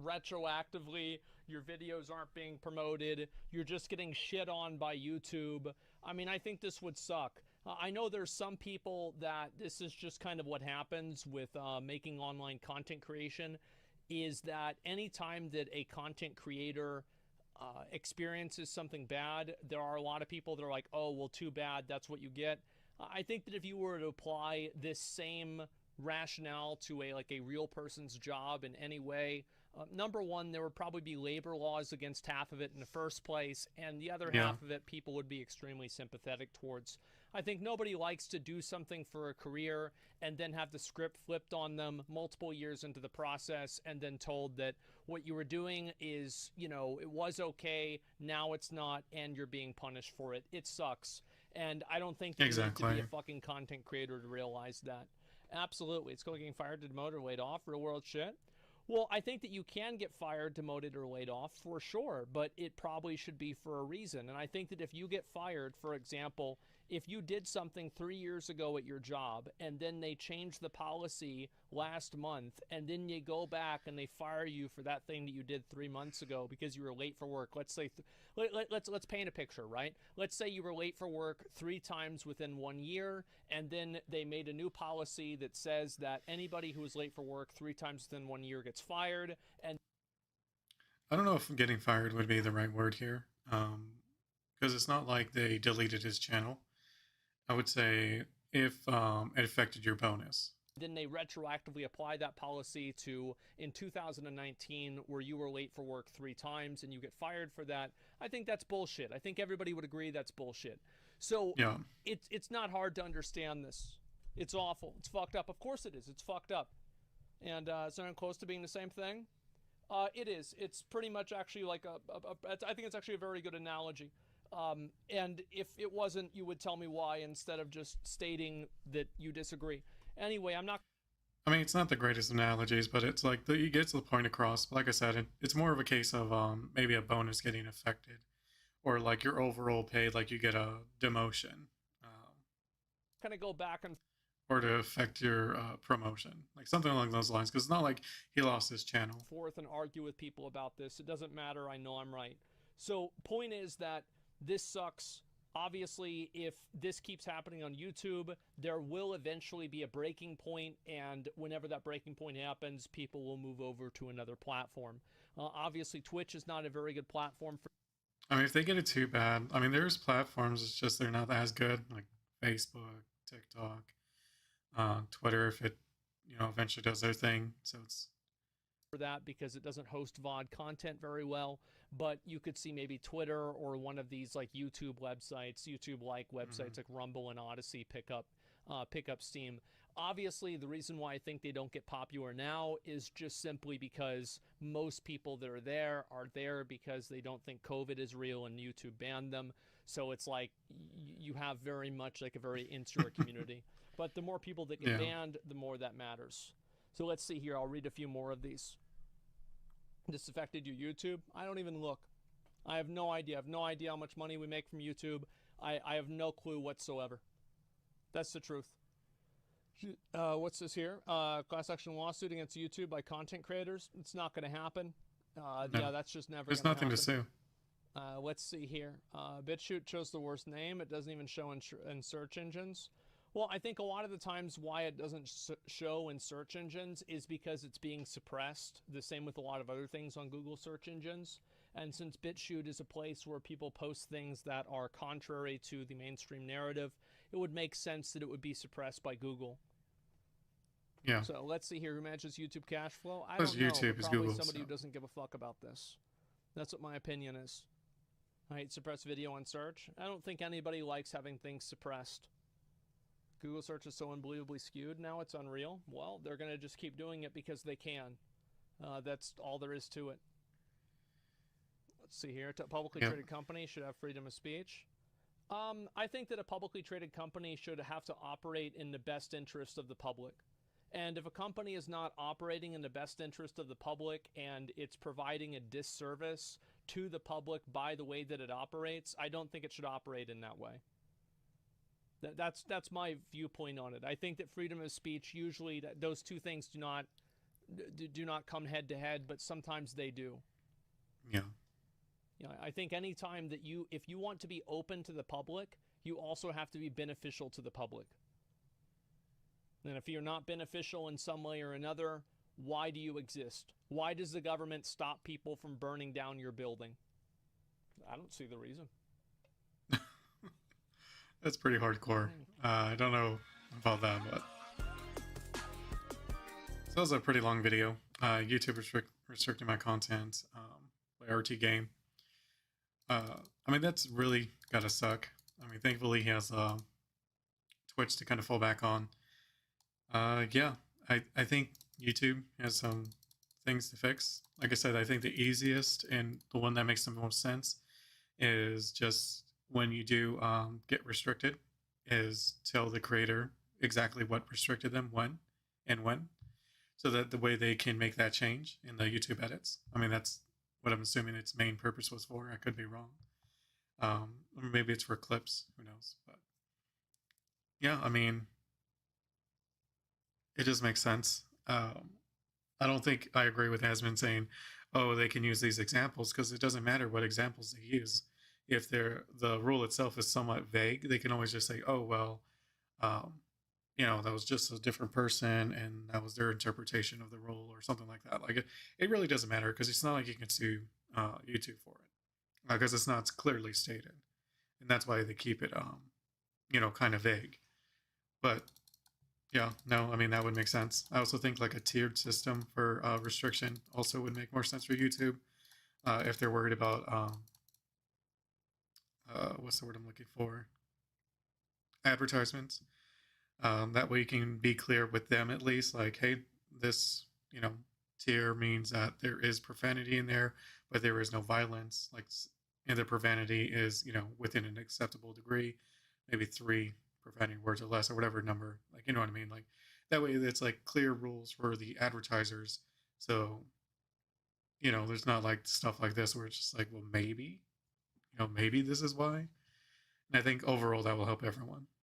Retroactively, your videos aren't being promoted. You're just getting shit on by YouTube. I mean, I think this would suck. I know there's some people that this is just kind of what happens with making online content creation, is that anytime that a content creator experiences something bad, there are a lot of people that are like, oh, well, too bad, that's what you get. I think that if you were to apply this same rationale to a real person's job in any way, number one, there would probably be labor laws against half of it in the first place, and the other half of it people would be extremely sympathetic towards. I think nobody likes to do something for a career and then have the script flipped on them multiple years into the process and then told that what you were doing is, you know, it was okay, now it's not, and you're being punished for it. It sucks. And I don't think you need to be a fucking content creator to realize that. Absolutely. It's called getting fired, demoted, or laid off. Real world shit. Well, I think that you can get fired, demoted, or laid off for sure, but it probably should be for a reason. And I think that if you get fired, for example, if you did something 3 years ago at your job and then they changed the policy last month and then you go back and they fire you for that thing that you did 3 months ago because you were late for work. Let's say, let's paint a picture, right? Let's say you were late for work 3 times within 1 year, and then they made a new policy that says that anybody who is late for work 3 times within 1 year gets fired. And I don't know if getting fired would be the right word here, because it's not like they deleted his channel. I would say if it affected your bonus. Then they retroactively apply that policy to in 2019 where you were late for work 3 times and you get fired for that. I think that's bullshit. I think everybody would agree that's bullshit. So it's not hard to understand this. It's awful. It's fucked up. Of course it is. It's fucked up. And is it close to being the same thing? It is. It's pretty much actually like I think it's actually a very good analogy. And if it wasn't, you would tell me why instead of just stating that you disagree. Anyway, I'm not... I mean, it's not the greatest analogies, but it's like he gets the point across. Like I said, it's more of a case of maybe a bonus getting affected, or like your overall pay, like you get a demotion. Kind of go back and... Or to affect your promotion, like something along those lines, because it's not like he lost his channel. Forth and argue with people about this. It doesn't matter. I know I'm right. So point is that this sucks. Obviously, if this keeps happening on YouTube, there will eventually be a breaking point, and whenever that breaking point happens, people will move over to another platform. Obviously, Twitch is not a very good platform for... I mean, if they get it too bad, I mean, there's platforms, it's just they're not as good, like Facebook, TikTok, Twitter, if it, you know, eventually does their thing. So it's for that because it doesn't host VOD content very well. But you could see maybe Twitter or one of these like YouTube websites, YouTube-like websites like Rumble and Odyssey pick up steam. Obviously, the reason why I think they don't get popular now is just simply because most people that are there because they don't think COVID is real and YouTube banned them. So it's like you have very much like a very insular community. But the more people that get banned, the more that matters. So let's see here. I'll read a few more of these. This affected your YouTube? I don't even look. I have no idea. I have no idea how much money we make from YouTube. I have no clue whatsoever. That's the truth. What's this here? Class action lawsuit against YouTube by content creators. It's not going to happen. No. Yeah, that's just never. There's nothing to sue. Let's see here. BitChute chose the worst name. It doesn't even show in search engines. Well, I think a lot of the times why it doesn't show in search engines is because it's being suppressed. The same with a lot of other things on Google search engines. And since BitChute is a place where people post things that are contrary to the mainstream narrative, it would make sense that it would be suppressed by Google. Yeah. So let's see here. Who manages YouTube cash flow? I Plus don't know. YouTube is Probably Google, somebody so. who doesn't give a fuck about this. That's what my opinion is. All right, suppress video on search. I don't think anybody likes having things suppressed. Google search is so unbelievably skewed. Now it's unreal. Well, they're going to just keep doing it because they can. That's all there is to it. Let's see here. A publicly traded company should have freedom of speech. I think that a publicly traded company should have to operate in the best interest of the public. And if a company is not operating in the best interest of the public and it's providing a disservice to the public by the way that it operates, I don't think it should operate in that way. That's my viewpoint on it. I think that freedom of speech, usually those two things do not come head to head, but sometimes they do. Yeah. You know, I think any time that if you want to be open to the public, you also have to be beneficial to the public. And if you're not beneficial in some way or another, why do you exist? Why does the government stop people from burning down your building? I don't see the reason. That's pretty hardcore. I don't know about that, but so that was a pretty long video. YouTube restricting my content. Play RT game. I mean, that's really gotta suck. I mean, thankfully he has Twitch to kind of fall back on. Yeah, I think YouTube has some things to fix. Like I said, I think the easiest and the one that makes the most sense is just when you do get restricted, is tell the creator exactly what restricted them, when, so that the way they can make that change in the YouTube edits. I mean, that's what I'm assuming its main purpose was for. I could be wrong. Or maybe it's for clips. Who knows? But yeah, I mean, it just makes sense. I don't think I agree with Asmon saying, "Oh, they can use these examples," because it doesn't matter what examples they use. If the rule itself is somewhat vague, they can always just say, "Oh, well, you know, that was just a different person, and that was their interpretation of the rule," or something like that. Like it really doesn't matter because it's not like you can sue YouTube for it because it's not clearly stated, and that's why they keep it, you know, kind of vague. But yeah, no, I mean that would make sense. I also think like a tiered system for restriction also would make more sense for YouTube if they're worried about what's the word I'm looking for? Advertisements. That way you can be clear with them at least, like, hey, this, you know, tier means that there is profanity in there, but there is no violence. Like, and the profanity is, you know, within an acceptable degree, maybe 3 profanity words or less, or whatever number. Like, you know what I mean? Like, that way it's like clear rules for the advertisers. So, you know, there's not like stuff like this where it's just like, well, maybe. You know, maybe this is why. And I think overall that will help everyone.